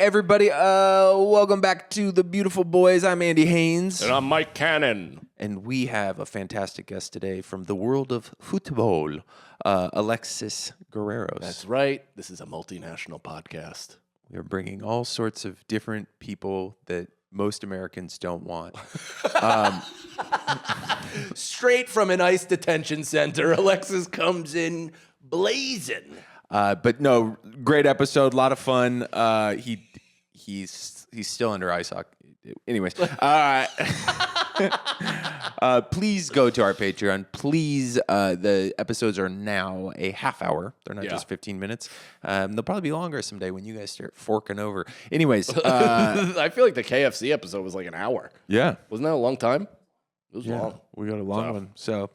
everybody. Welcome back to The Beautiful Boys. I'm Andy Haynes. And I'm Mike Cannon. And we have a fantastic guest today from the world of football, Alexis Guerreros. That's right. This is a multinational podcast. We're bringing all sorts of different people that most Americans don't want. Straight from an ICE detention center, Alexis comes in blazing. But no, great episode, a lot of fun. He's still under ice hockey. Anyways, please go to our Patreon. Please, the episodes are now a half hour. They're not just 15 minutes. They'll probably be longer someday when you guys start forking over. Anyways, I feel like the KFC episode was like an hour. Yeah, wasn't that a long time? It was long. We got a long one. So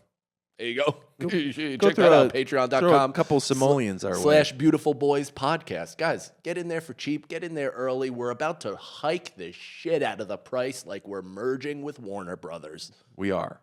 there you go. through Check that out. Patreon.com. A couple simoleons our way. / Beautiful Boys podcast. Guys, get in there for cheap. Get in there early. We're about to hike the shit out of the price like we're merging with Warner Brothers. We are.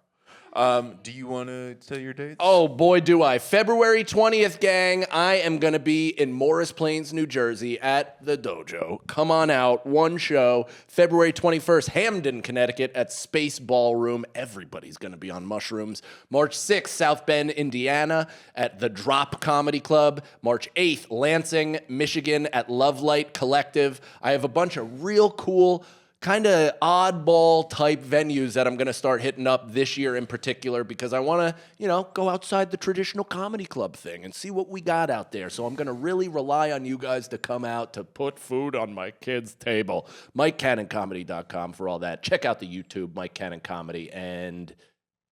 Do you want to tell your dates? Oh, boy, do I. February 20th, gang. I am going to be in Morris Plains, New Jersey at the Dojo. Come on out. One show. February 21st, Hamden, Connecticut at Space Ballroom. Everybody's going to be on mushrooms. March 6th, South Bend, Indiana at the Drop Comedy Club. March 8th, Lansing, Michigan at Love Light Collective. I have a bunch of real cool kind of oddball type venues that I'm going to start hitting up this year in particular because I want to, go outside the traditional comedy club thing and see what we got out there. So I'm going to really rely on you guys to come out to put food on my kids' table. MikeCannonComedy.com for all that. Check out the YouTube, Mike Cannon Comedy. And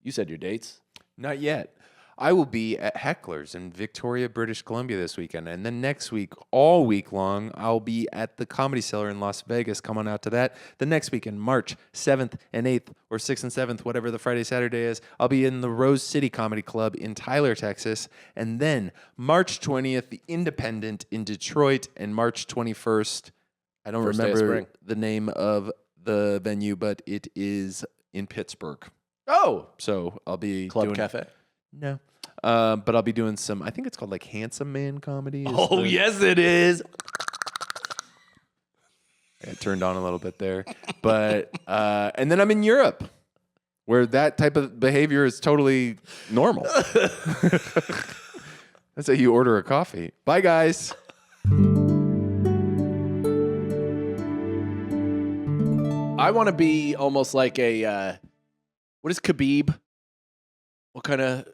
you said your dates? Not yet. I will be at Heckler's in Victoria, British Columbia this weekend. And then next week, all week long, I'll be at the Comedy Cellar in Las Vegas. Come on out to that. The next weekend, March 7th and 8th, or 6th and 7th, whatever the Friday, Saturday is, I'll be in the Rose City Comedy Club in Tyler, Texas. And then March 20th, the Independent in Detroit. And March 21st, I don't remember the name of the venue, but it is in Pittsburgh. Oh. So I'll be Club Cafe? No. But I'll be doing some, I think it's called like Handsome Man Comedy. Yes, it is. I turned on a little bit there. But, and then I'm in Europe where that type of behavior is totally normal. That's how you order a coffee. Bye, guys. I want to be almost like a, what is Khabib? What kind of?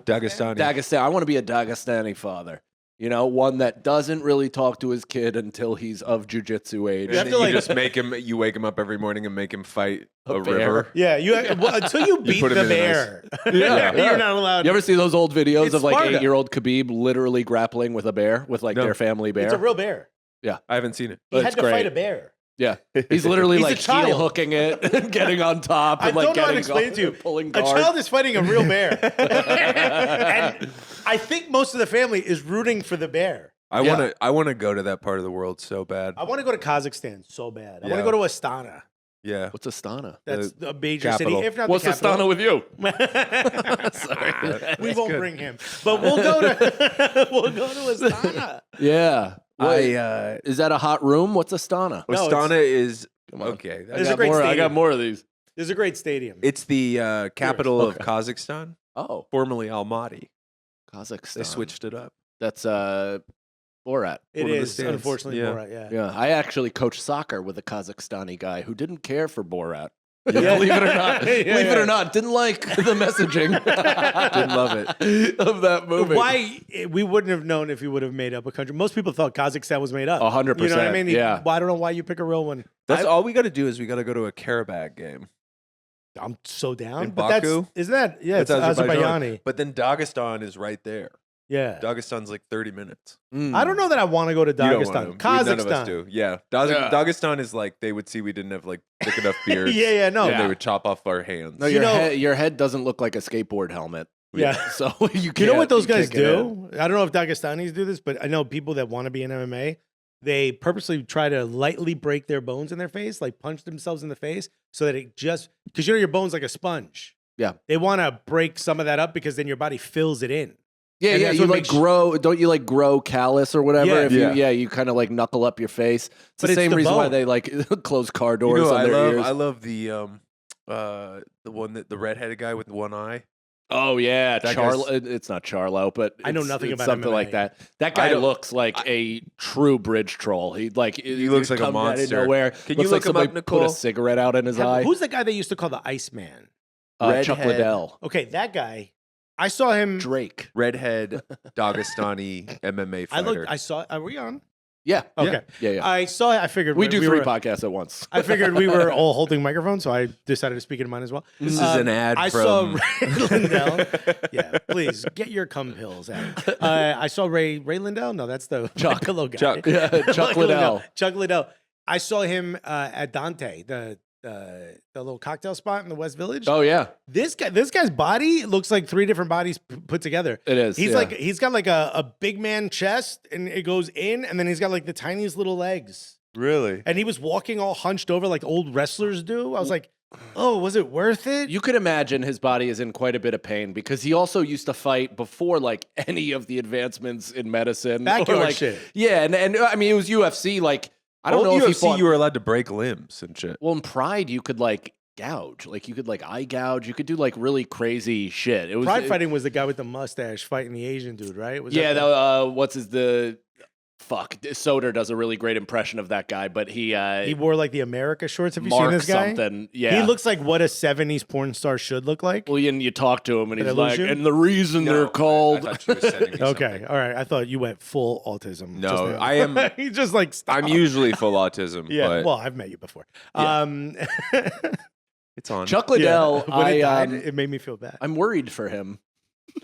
Dagestan. I want to be a Dagestani father. One that doesn't really talk to his kid until he's of jiu-jitsu age. You have to just you wake him up every morning and make him fight a bear. river. Yeah, until you beat the bear. Yeah. You're not allowed. You ever see those old videos It's of like Sparta. 8-year-old Khabib literally grappling with a bear with like their family bear? It's a real bear. Yeah, I haven't seen it. He had to fight a bear. Yeah, he's literally He's a like child. heel hooking it, and getting on top, I and like don't know how to getting explain it to you. pulling A guard. child is fighting a real bear. And I think most of the family is rooting for the bear. I want to go to that part of the world so bad. I want to go to Kazakhstan so bad. I want Yeah. to go to Astana. Yeah. What's Astana? That's a major capital. city, if not What's the capital. Astana with you? Sorry, we won't bring him, but we'll go to Astana. Yeah. I Is that a hot room? What's Astana? No, Astana is Come on. okay. There's a great I stadium. got more of these. There's a great stadium. It's the capital Okay. of Kazakhstan, Oh, formerly Almaty. Kazakhstan. They switched it up. That's Borat. It one of the is, stands. unfortunately, Yeah. Borat, yeah. Yeah, I actually coached soccer with a Kazakhstani guy who didn't care for Borat. Yeah. Believe it or not. Yeah, Believe it yeah. or not. Didn't like the messaging. Didn't love it. Of that movie. Why we wouldn't have known if he would have made up a country. Most people thought Kazakhstan was made up. 100%. You know what I mean? Yeah. Well, I don't know why you pick a real one. That's all we got to do is we got to go to a Karabakh game. I'm so down. In But Baku? isn't that? Yeah, That's it's Azerbaijani. But then Dagestan is right there. Yeah. Dagestan's like 30 minutes. I don't know that I want to go to You don't want Dagestan. to. None of us Kazakhstan. do. Yeah. Yeah. Dagestan is like they would see we didn't have like thick enough beards. Yeah, no. And they would chop off our hands. No, You know- your head doesn't look like a skateboard helmet. Yeah. So you You know what those you guys can't get do? I don't know if Dagestanis do this, but I know people that want to be in MMA, they purposely try to lightly break their bones in their face, like punch themselves in the face so that it just, because your bone's like a sponge. Yeah. They want to break some of that up because then your body fills it in. Yeah, And yeah. that's You what like makes- grow? Don't you like grow callus or whatever? Yeah. If you kind of like knuckle up your face. It's But the it's same the reason why bone. they like close car You doors know, on their ears. I love the one that the redheaded guy with one eye. Oh yeah, That It's not Charlo, but I know it's- nothing it's about something MMA. like that. That I guy don't- looks like a true bridge troll. He looks like a comes out of monster. nowhere. Can you Looks look him somebody up, Put a Nicole? cigarette out in his eye. Who's the guy they used to call the Iceman? Chuck Redhead. Liddell? Okay, that guy. I saw him. Drake. Redhead Dagestani MMA I fighter. looked. I saw. Are we on? Yeah. Okay. Yeah. I saw. I figured We do we three were, podcasts at once. I figured we were all holding microphones, so I decided to speak into mine as well. This is an ad I from saw Ray Lindell. Yeah, please get your cum pills out. I saw Ray Lindell. No, that's the Chuck. pillow guy. Chuck. Yeah, Chuck Liddell. Chuck Liddell. I saw him at Dante, the little cocktail spot in the West Village. Oh yeah, This guy's body looks like three different bodies put together. it is. He's yeah. like he's got like a big man chest, and it goes in, and then he's got like the tiniest little legs. Really? And he was walking all hunched over like old wrestlers do. I was like, oh, was it worth it? You could imagine his body is in quite a bit of pain because he also used to fight before like any of the advancements in medicine. Backyard Or, like, shit. Yeah, and I mean it was UFC. Like I don't Old know if he UFC, fought. you were allowed to break limbs and shit. Well, in Pride, you could like gouge. Like you could like eye gouge. You could do like really crazy shit. It was Pride fighting was the guy with the mustache fighting the Asian dude, right? Was Yeah, that what's his the. Fuck, Soder does a really great impression of that guy, but he wore like the America shorts. Have you seen Mark this guy? something. Yeah, He looks like what a 70s porn star should look like. Well, and you talk to him, and Did he's I lose like, you? and the reason they're called. I thought she was sending me Okay, something. all right. I thought you went full autism. No, just now. I am- He just like stop. I'm usually full autism, Yeah, but well, I've met you before. Yeah. it's on. Chuck Liddell, when it died, I, it made me feel bad. I'm worried for him.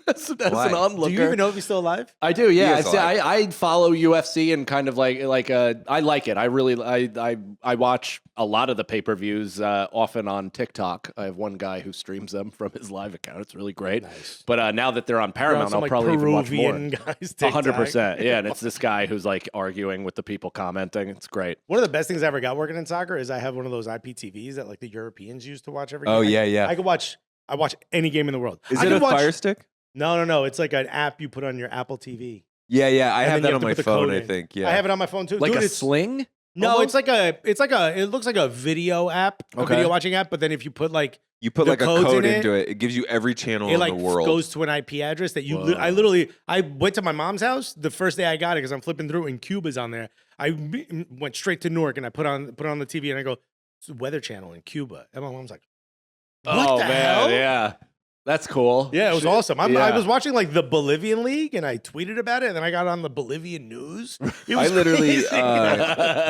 As Why? an onlooker. Do you even know if he's still alive? I do, yeah. is See, alive. I follow UFC and kind of like I like it. I really I watch a lot of the pay-per-views often on TikTok. I have one guy who streams them from his live account. It's really great. Nice. But now that they're on You're on Paramount, some, I'll like, probably even watch more. Peruvian guys. TikTok. 100%. Yeah, and it's this guy who's like arguing with the people commenting. It's great. One of the best things I ever got working in soccer is I have one of those IPTVs that like the Europeans used to watch every game. Oh, yeah. I watch any game in the world. Is I it could a watch, Fire Stick? No. It's like an app you put on your Apple TV. Yeah. I And have then that you on to my put the phone, code I in. think. Yeah. I have it on my phone too. Like Dude, a it's, sling? no, almost? it looks like a video app, a Okay. video watching app. But then if you put like You put the like a codes code in it, into it. It gives you every channel it in like the world. goes to an IP address that you. Whoa. I went to my mom's house the first day I got it because I'm flipping through and Cuba's on there. Went straight to Newark and I put on the TV and I go, it's the Weather Channel in Cuba, and my mom's like, what Oh the man, hell? yeah. That's cool. Yeah, it was awesome. I Yeah. was watching like the Bolivian League, and I tweeted about it, and then I got on the Bolivian news. It was I literally, crazy.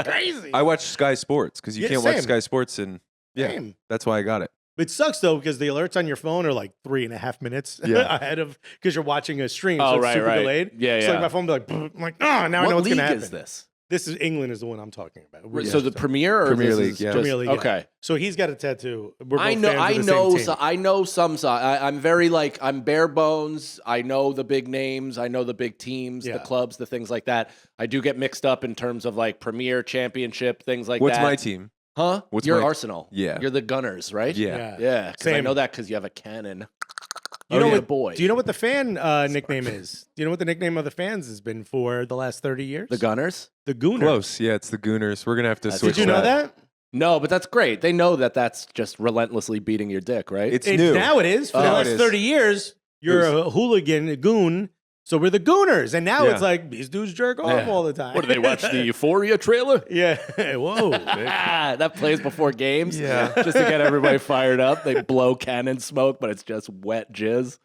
Crazy. I watch Sky Sports because you Yeah, can't watch same. Sky Sports, and yeah, Same. that's why I got it. It sucks though because the alerts on your phone are like 3.5 minutes Yeah. ahead of because you're watching a stream. Oh, so it's right, super right. delayed. Yeah, So yeah. like my phone be like, I'm like, oh, now I know What what's league gonna happen. is this? This is England is the one I'm talking about. So the Premier or Premier this League, is yeah. just- Premier League, yeah. Okay. So he's got a tattoo. We're both I know. fans I of the know. same team. So, I know some. I'm very like I'm bare bones. I know the big names. I know the big teams, Yeah. the clubs, the things like that. I do get mixed up in terms of like Premier, Championship, things like What's that. my team? Huh? What's You're my- Arsenal. Yeah. You're the Gunners, right? Yeah. Yeah. Because I Same. know that because you have a cannon. You know yeah, what, boy. Do you know what the fan nickname is? Do you know what the nickname of the fans has been for the last 30 years? The Gunners? The Gooners. Close. Yeah, it's the Gooners. We're gonna have to That's switch. Did you know that? No, but that's great. They know that that's just relentlessly beating your dick, right? It's new. Now it is. For the Now it last is. 30 years, you're a hooligan, a goon. So we're the Gooners. And now Yeah. it's like, these dudes jerk off Yeah. all the time. What do they watch the Euphoria trailer? Yeah. Whoa. That plays before games. Yeah. Just to get everybody fired up. They blow cannon smoke, but it's just wet jizz.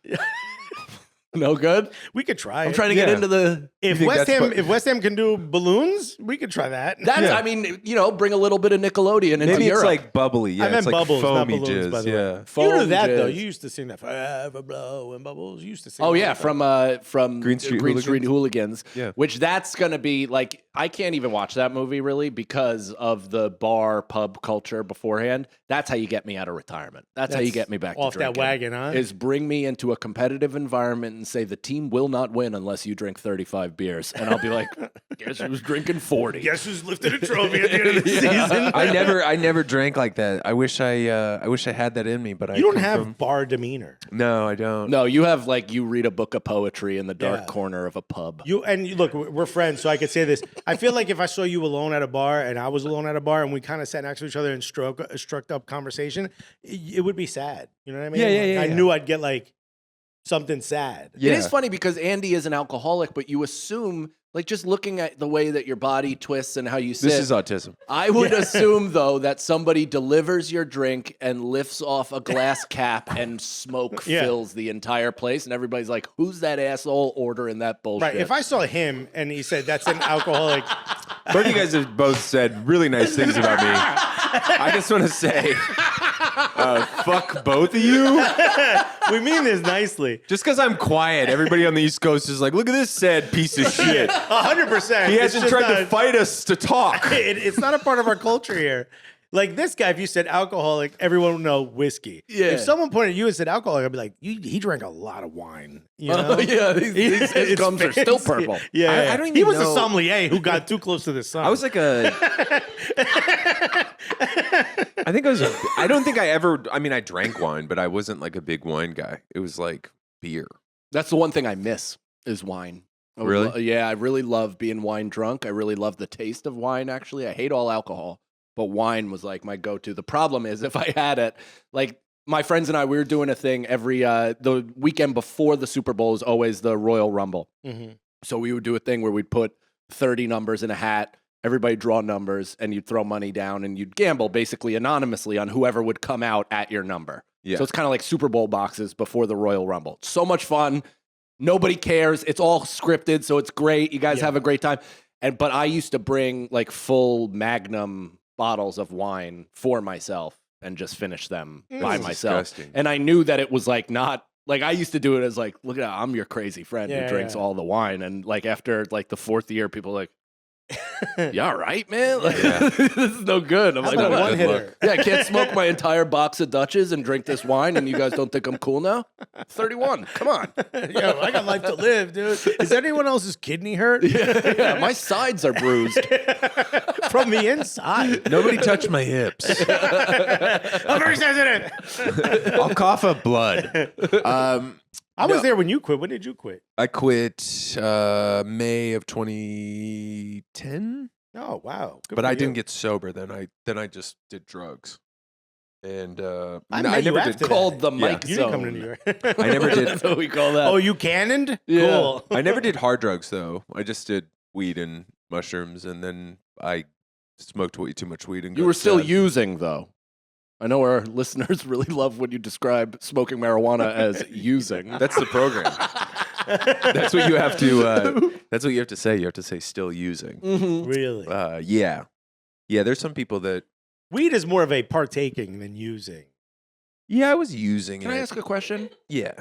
No good? We could try I'm it. trying to get Yeah. into the. If think West that's Ham, what- if West Ham can do balloons, we could try that. That's, Yeah. I mean, bring a little bit of Nickelodeon into Maybe it's Europe. like bubbly. Yeah, I meant it's like bubbles, not foamy balloons, jizz. by the way. Yeah. You Foam knew that though. jizz. You used to sing that forever blowing bubbles. You used to sing. Oh that yeah, all the time. from Green Street Hooligans. Yeah. Which that's gonna be like I can't even watch that movie really because of the bar pub culture beforehand. That's how you get me out of retirement. That's how you get me back off to drinking. that wagon, huh? Is bring me into a competitive environment and say the team will not win unless you drink 35 beers. And I'll be like, guess who's drinking 40? Guess who's lifted a trophy at the end of the season? I never drank like that. I wish I had that in me, but You don't have bar demeanor. No, I don't. No, you have like you read a book of poetry in the dark corner of a pub. Look, we're friends, so I could say this. I feel like if I saw you alone at a bar and I was alone at a bar and we kind of sat next to each other and struck up conversation, it would be sad. You know what I mean? Yeah. I knew I'd get like something sad. Yeah. It is funny because Andy is an alcoholic, but you assume, like just looking at the way that your body twists and how you sit. This is autism. I would assume, though, that somebody delivers your drink and lifts off a glass cap and smoke fills the entire place. And everybody's like, who's that asshole ordering that bullshit? Right. If I saw him and he said, that's an alcoholic. Both of you guys have both said really nice things about me. I just want to say, fuck both of you. We mean this nicely. Just because I'm quiet, everybody on the East Coast is like, look at this sad piece of shit. 100%. He hasn't tried to fight us to talk. It's not a part of our culture here. Like this guy, if you said alcoholic, everyone would know whiskey. Yeah. If someone pointed at you and said alcoholic, I'd be like, he drank a lot of wine. You know? His gums are still purple. Yeah, I don't even he was know. a sommelier who got too close to the sun. I was like I think I was. I don't think I ever. I mean, I drank wine, but I wasn't like a big wine guy. It was like beer. That's the one thing I miss is wine. Really? I really love being wine drunk. I really love the taste of wine, actually. I hate all alcohol, but wine was like my go-to. The problem is if I had it, like my friends and I, we were doing a thing every, the weekend before the Super Bowl is always the Royal Rumble. Mm-hmm. So we would do a thing where we'd put 30 numbers in a hat, everybody draw numbers, and you'd throw money down and you'd gamble basically anonymously on whoever would come out at your number. Yeah. So it's kind of like Super Bowl boxes before the Royal Rumble. So much fun. Nobody cares. It's all scripted, so it's great. You guys have a great time. But I used to bring like full Magnum bottles of wine for myself and just finish them by That's myself. disgusting. And I knew that it was like not like I used to do it as like, look at I'm your crazy friend who Yeah, drinks yeah. all the wine. And like after like the fourth year, people are like, you all right, man? Like, Yeah. this is no good. I'm How like, about "No, one no, hitter? yeah, I can't smoke my entire box of Dutches and drink this wine, and you guys don't think I'm cool now? 31. Come on. Yo, I got life to live, dude. Is anyone else's kidney hurt? Yeah, my sides are bruised. From the inside. Nobody touched my hips. I'm very sensitive. I'll cough up blood. I was there when you quit. When did you quit? I quit May of 2010, Oh, wow. Good but for I you. didn't get sober. Then I just did drugs, and I no, met I you never after did. that. Called the mic You zone. didn't come to New York. I never did. That's what we call that. Oh, you cannoned? Yeah. Cool. I never did hard drugs though. I just did weed and mushrooms, and then I smoked way too much weed. And You got were still sad. using, though. I know our listeners really love when you describe smoking marijuana as using. That's the program. That's what you have to. That's what you have to say. You have to say still using. Really? Yeah. There's some people that. Weed is more of a partaking than using. Yeah, I was using Can it. I ask a question? Yeah.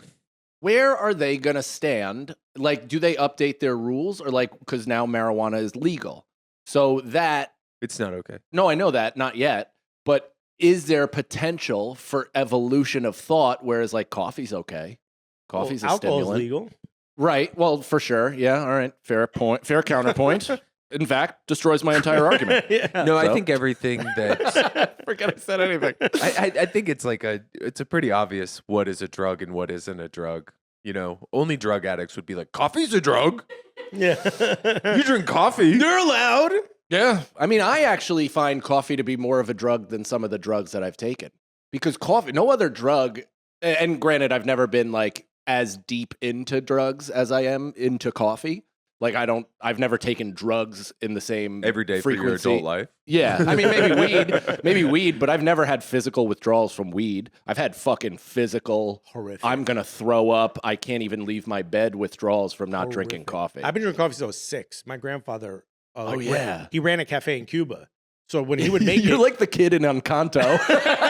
Where are they going to stand? Like, do they update their rules? Or, like, because now marijuana is legal. So that, It's not okay. no, I know that, not yet. But is there potential for evolution of thought, whereas, like, coffee's okay? Coffee's a alcohol stimulant. is legal. Right. Well, for sure. Yeah. All right. Fair point. Fair counterpoint. In fact, destroys my entire argument. Yeah. No, I So? think everything that Forget I said anything. I think it's like it's a pretty obvious what is a drug and what isn't a drug. You know, only drug addicts would be like, coffee's a drug. Yeah. You drink coffee. You're allowed. Yeah. I mean, I actually find coffee to be more of a drug than some of the drugs that I've taken. Because coffee, no other drug, and granted, I've never been like as deep into drugs as I am into coffee. Like I've never taken drugs in the same Every day frequency. for your adult life. Yeah. I mean, maybe weed, but I've never had physical withdrawals from weed. I've had fucking physical, Horrific. I'm going to throw up. I can't even leave my bed withdrawals from not drinking Horrific. coffee. I've been drinking coffee since I was 6. My grandfather. yeah. He ran a cafe in Cuba. So when he would make You're it, like the kid in Encanto.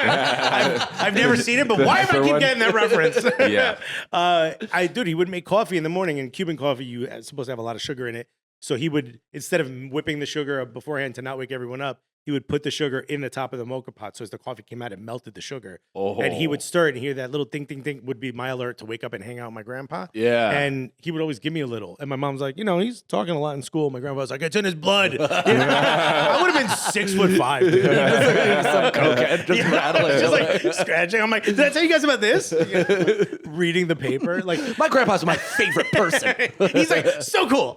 I've never seen it, but why am I For keep one. getting that reference? Yeah. Dude, he would make coffee in the morning, and Cuban coffee, you are supposed to have a lot of sugar in it. So he would, instead of whipping the sugar up beforehand to not wake everyone up, he would put the sugar in the top of the mocha pot. So as the coffee came out, it melted the sugar. Oh. And he would stir it and hear that little ding, ding, ding would be my alert to wake up and hang out with my grandpa. Yeah. And he would always give me a little. And my mom's like, he's talking a lot in school. My grandpa was like, it's in his blood. I would have been 6'5", dude. Some cokehead just rattling. Just like scratching. I'm like, did I tell you guys about this? Reading the paper. Like, My grandpa's my favorite person. he's like, so cool.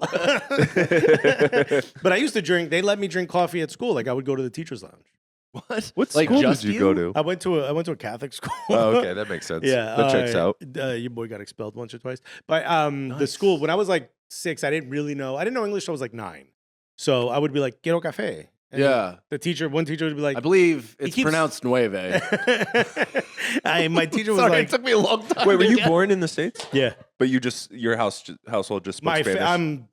But I used to drink, they let me drink coffee at school. Like I would go to the teacher's lounge. What Like, school just did you go to? I went to a Catholic school. Oh, okay, that makes sense. Yeah. That checks out. Your boy got expelled once or twice. But the school, when I was like 6, I didn't know English till I was like 9. So I would be like, quiero café. And Yeah. one teacher would be like, I believe it's keeps- pronounced nueve. my teacher was Sorry, like, it took me a long time. Wait, were to you get- born in the States? yeah. But your household just spoke Spanish? I'm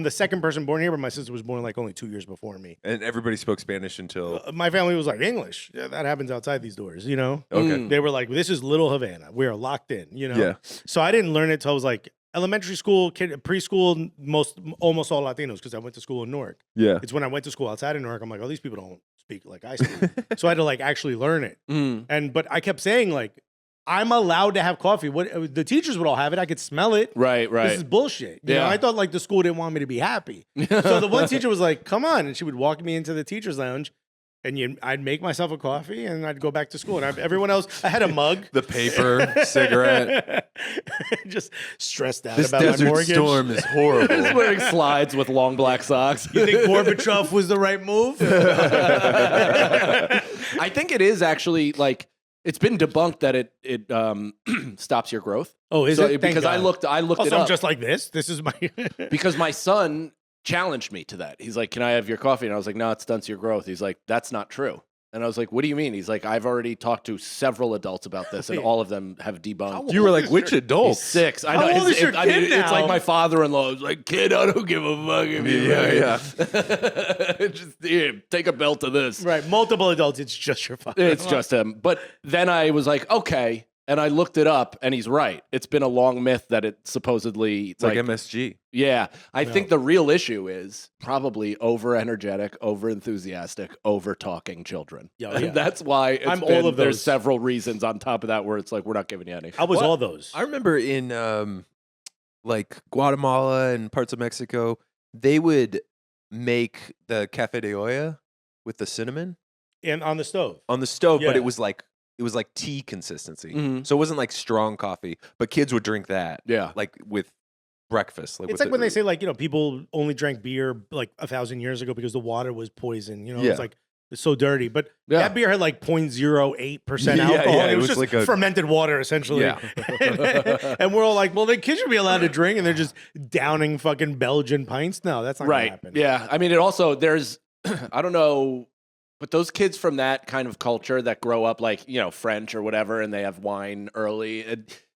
the second person born here, but my sister was born like only 2 years before me. And everybody spoke Spanish until... My family was like, English. Yeah, that happens outside these doors, Okay. They were like, this is Little Havana. We are locked in, Yeah. So I didn't learn it till I was like elementary school, preschool, almost all Latinos because I went to school in Newark. Yeah. It's when I went to school outside of Newark, I'm like, oh, these people don't speak like I speak. So I had to like actually learn it. But I kept saying like, I'm allowed to have coffee. What the teachers would all have it. I could smell it. Right. This is bullshit. You know, Yeah. I thought like the school didn't want me to be happy. So the one teacher was like, come on. And she would walk me into the teacher's lounge and I'd make myself a coffee and I'd go back to school. And everyone else, I had a mug. The paper, cigarette. Just stressed out This about my desert mortgage. storm is horrible. He's wearing slides with long black socks. You think Gorbachev was the right move? I think it is actually like it's been debunked that it stops your growth. Oh, is So it? Thank because I God. looked Also, it I'm up just like this. This is my... because my son challenged me to that. He's like, "Can I have your coffee?" And I was like, "No, it stunts your growth." He's like, "That's not true." And I was like, "What do you mean?" He's like, "I've already talked to several adults about this, and all of them have debunked." You were like, which He's adult? 6. I How know. old is your I mean, kid it's like now? my father-in-law is like, "Kid, I don't give a fuck if you Yeah. just here, take a belt to this." Right. Multiple adults. It's just your father. It's just him. But then I was like, okay. And I looked it up, and he's right. It's been a long myth that it supposedly... It's like MSG. Yeah. I think the real issue is probably over-energetic, over-enthusiastic, over-talking children. Yeah, yeah. That's why I'm all of there's those. several reasons on top of that where it's like, we're not giving you any. I was What? all those. I remember in like Guatemala and parts of Mexico, they would make the cafe de olla with the cinnamon And on the stove. on the stove, but Yeah. it was like tea consistency. Mhm. So it wasn't like strong coffee, but kids would drink that Yeah. like with breakfast. It's like when they say like, people only drank beer like 1,000 years ago because the water was poison. Yeah. It's like it's so dirty. But Yeah. that beer had like 0.08% Yeah, alcohol. yeah, it it was was just like a- fermented water essentially. Yeah. And we're all like, well, the kids should be allowed to drink, and they're just downing fucking Belgian pints. No, that's not gonna Right. happen. Yeah. I mean, it also, there's, I don't know, but those kids from that kind of culture that grow up like, French or whatever, and they have wine early,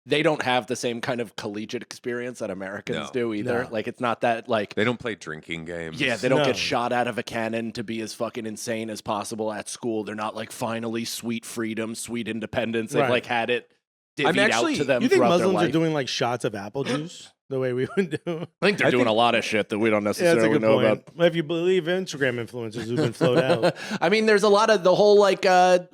they don't have the same kind of collegiate experience that Americans No. do either. No. Like, it's not that like, they don't play drinking games. yeah, they don't No. get shot out of a cannon to be as fucking insane as possible at school. They're not like finally sweet freedom, sweet independence. They've Right. like had it I'm divvied actually- out to them You think throughout their Muslims are life. doing like shots of apple juice the way we would do? I think they're I doing think- a lot of shit that we don't Yeah, that's a necessarily good know point. about. Well, if you believe Instagram influencers who've been flowed out. I mean, there's a lot of the whole like,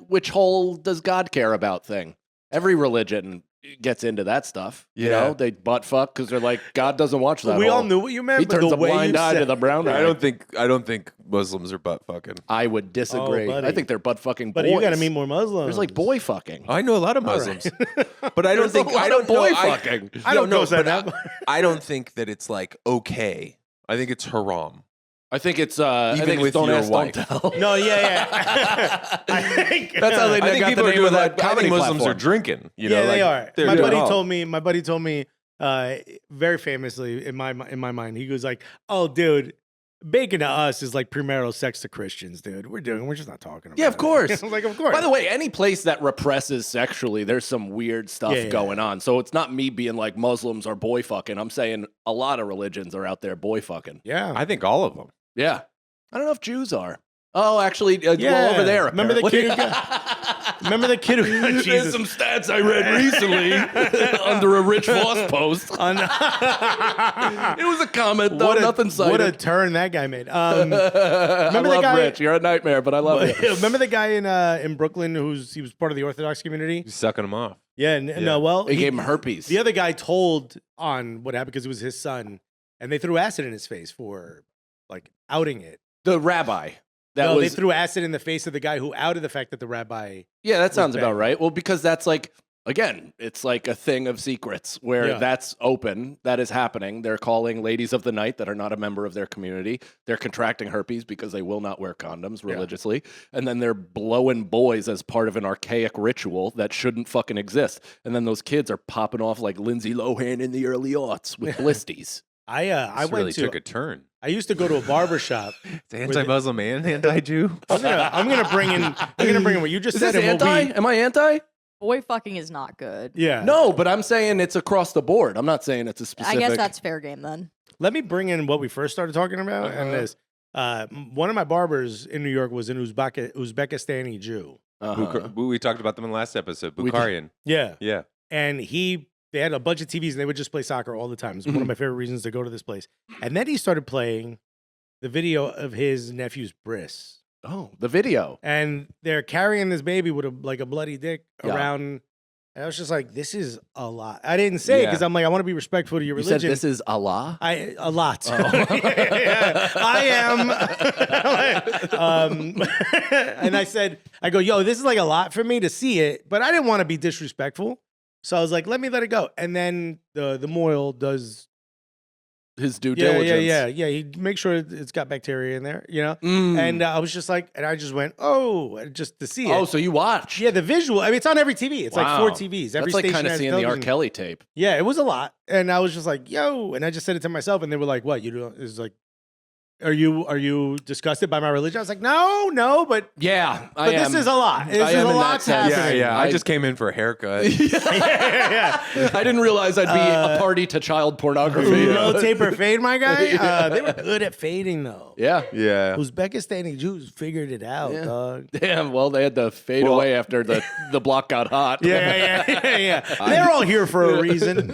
which hole does God care about thing? Every religion gets into that stuff. You Yeah. know, they butt fuck because they're like, God doesn't watch that. We all hole. knew what you meant, He but turns the a way blind you eye said to the brown eye. I don't think Muslims are butt fucking. I would disagree. buddy. I think they're butt fucking boys. But you got to meet more Muslims. There's like boy fucking. I know a lot of All right. Muslims, but I don't There's think a lot I don't of boy know, fucking. I don't know, know, but that. I don't think that it's like okay. I think it's haram. I think it's I Even think it's with don't your ask, wife. don't tell. No, yeah. I think That's how they I think got people the are name doing of that that. I comedy think Muslims platform. are drinking. You yeah, know, they like, are. they're My doing buddy all. told me. My buddy told me very famously in my mind. He goes like, "Oh, dude, bacon to us is like premarital sex to Christians, dude. We're just not talking about." Yeah, of it." course. I was like, of course. By the way, any place that represses sexually, there's some weird stuff Yeah, yeah, going on. So it's not me being like Muslims are boy fucking. I'm saying a lot of religions are out there boy fucking. yeah. I think all of them. Yeah. I don't know if Jews are. Oh, actually, Yeah. well, over there. Remember the apparently. kid who Remember the kid who There's Jesus. some stats I read recently under a Rich Voss post. It was a comment, though, nothing cited. What a turn that guy made. I Remember the love guy? Rich. You're a nightmare, but I love you. Remember the guy in Brooklyn he was part of the Orthodox community? He's sucking him off. Yeah, no, well, He gave him herpes. The other guy told on what happened because it was his son, and they threw acid in his face for like outing it. The rabbi. They threw acid in the face of the guy who outed the fact that the rabbi. Yeah, that sounds about bad. right. Well, because that's like, again, it's like a thing of secrets where that's open, that is happening. They're calling ladies of the night that are not a member of their community. They're contracting herpes because they will not wear condoms religiously. And then they're blowing boys as part of an archaic ritual that shouldn't fucking exist. And then those kids are popping off like Lindsay Lohan in the early aughts with blisties. I This went really to. took a turn. I used to go to a barber shop. It's anti-Muslim and anti-Jew. I'm gonna bring in what you just Is said. this and we'll anti? Am I anti? Boy fucking is not good. Yeah. No, but I'm saying it's across the board. I'm not saying it's a specific. I guess that's fair game then. Let me bring in what we first started talking about, and this. One of my barbers in New York was an Uzbekistani Jew. We talked about them in the last episode. We did. Bukharian. Yeah. Yeah. And they had a bunch of TVs and they would just play soccer all the time. It's one of my favorite reasons to go to this place. And then he started playing the video of his nephew's bris. Oh, the video. And they're carrying this baby with a bloody dick Yeah. around. And I was just like, this is a lot. I didn't say it because I'm like, I want to be respectful to your You religion. said this is Allah? A lot. Oh. Yeah, I am. And I go, yo, this is like a lot for me to see it, but I didn't want to be disrespectful. So I was like, let me let it go. And then the Moyle does His due diligence. Yeah. He makes sure it's got bacteria in there, Mm. And I was just like, and I just went, just to see it. Oh, so you watch? Yeah, the visual. I mean, it's on every TV. It's like 4 Wow. TVs. Every That's like station kind of has seeing the R. television. Kelly tape. Yeah, it was a lot. And I was just like, yo. And I just said it to myself. And they were like, what? You do? It's like, are you disgusted by my religion? I was like, no, but Yeah, but this is a lot. This I is am a in that lot sense. happening. Yeah. I just came in for a haircut. yeah. I didn't realize I'd be a party to child pornography. No tape or fade, my guy. They were good at fading though. Yeah. Yeah. Uzbekistani Jews figured it out, Yeah. dog. Damn, well, they had to fade Well- away after the block got hot. Yeah. They're all here for a reason.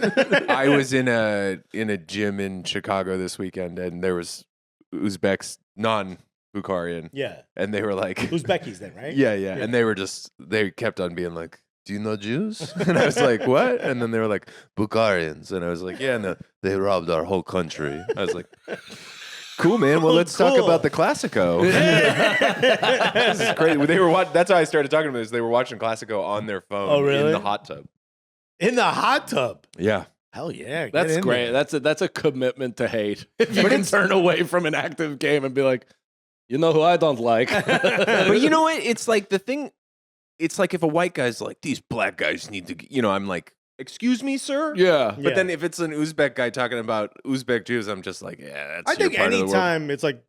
I was in a gym in Chicago this weekend, and there was Uzbeks, non-Bukharian, Yeah. and they were like, Uzbekis then, right? yeah, and they kept on being like, do you know Jews? And I was like, what? And then they were like, Bukharians, and I was like, yeah, no, they robbed our whole country. I was like, cool, man. Well, let's talk Cool. about the Classico. This is great. They were that's how I started talking to them. Is they were watching Classico on their phone Oh, really? in the hot tub. In the hot tub. Yeah. Hell yeah. get That's in great. there. That's a commitment to hate. If you can turn away from an active game and be like, you know who I don't like. But you know what? It's like the thing. It's like if a white guy's like, these black guys need to, I'm like, excuse me, sir? Yeah. But then if it's an Uzbek guy talking about Uzbek Jews, I'm just like, yeah, that's I think your part of the world. anytime it's like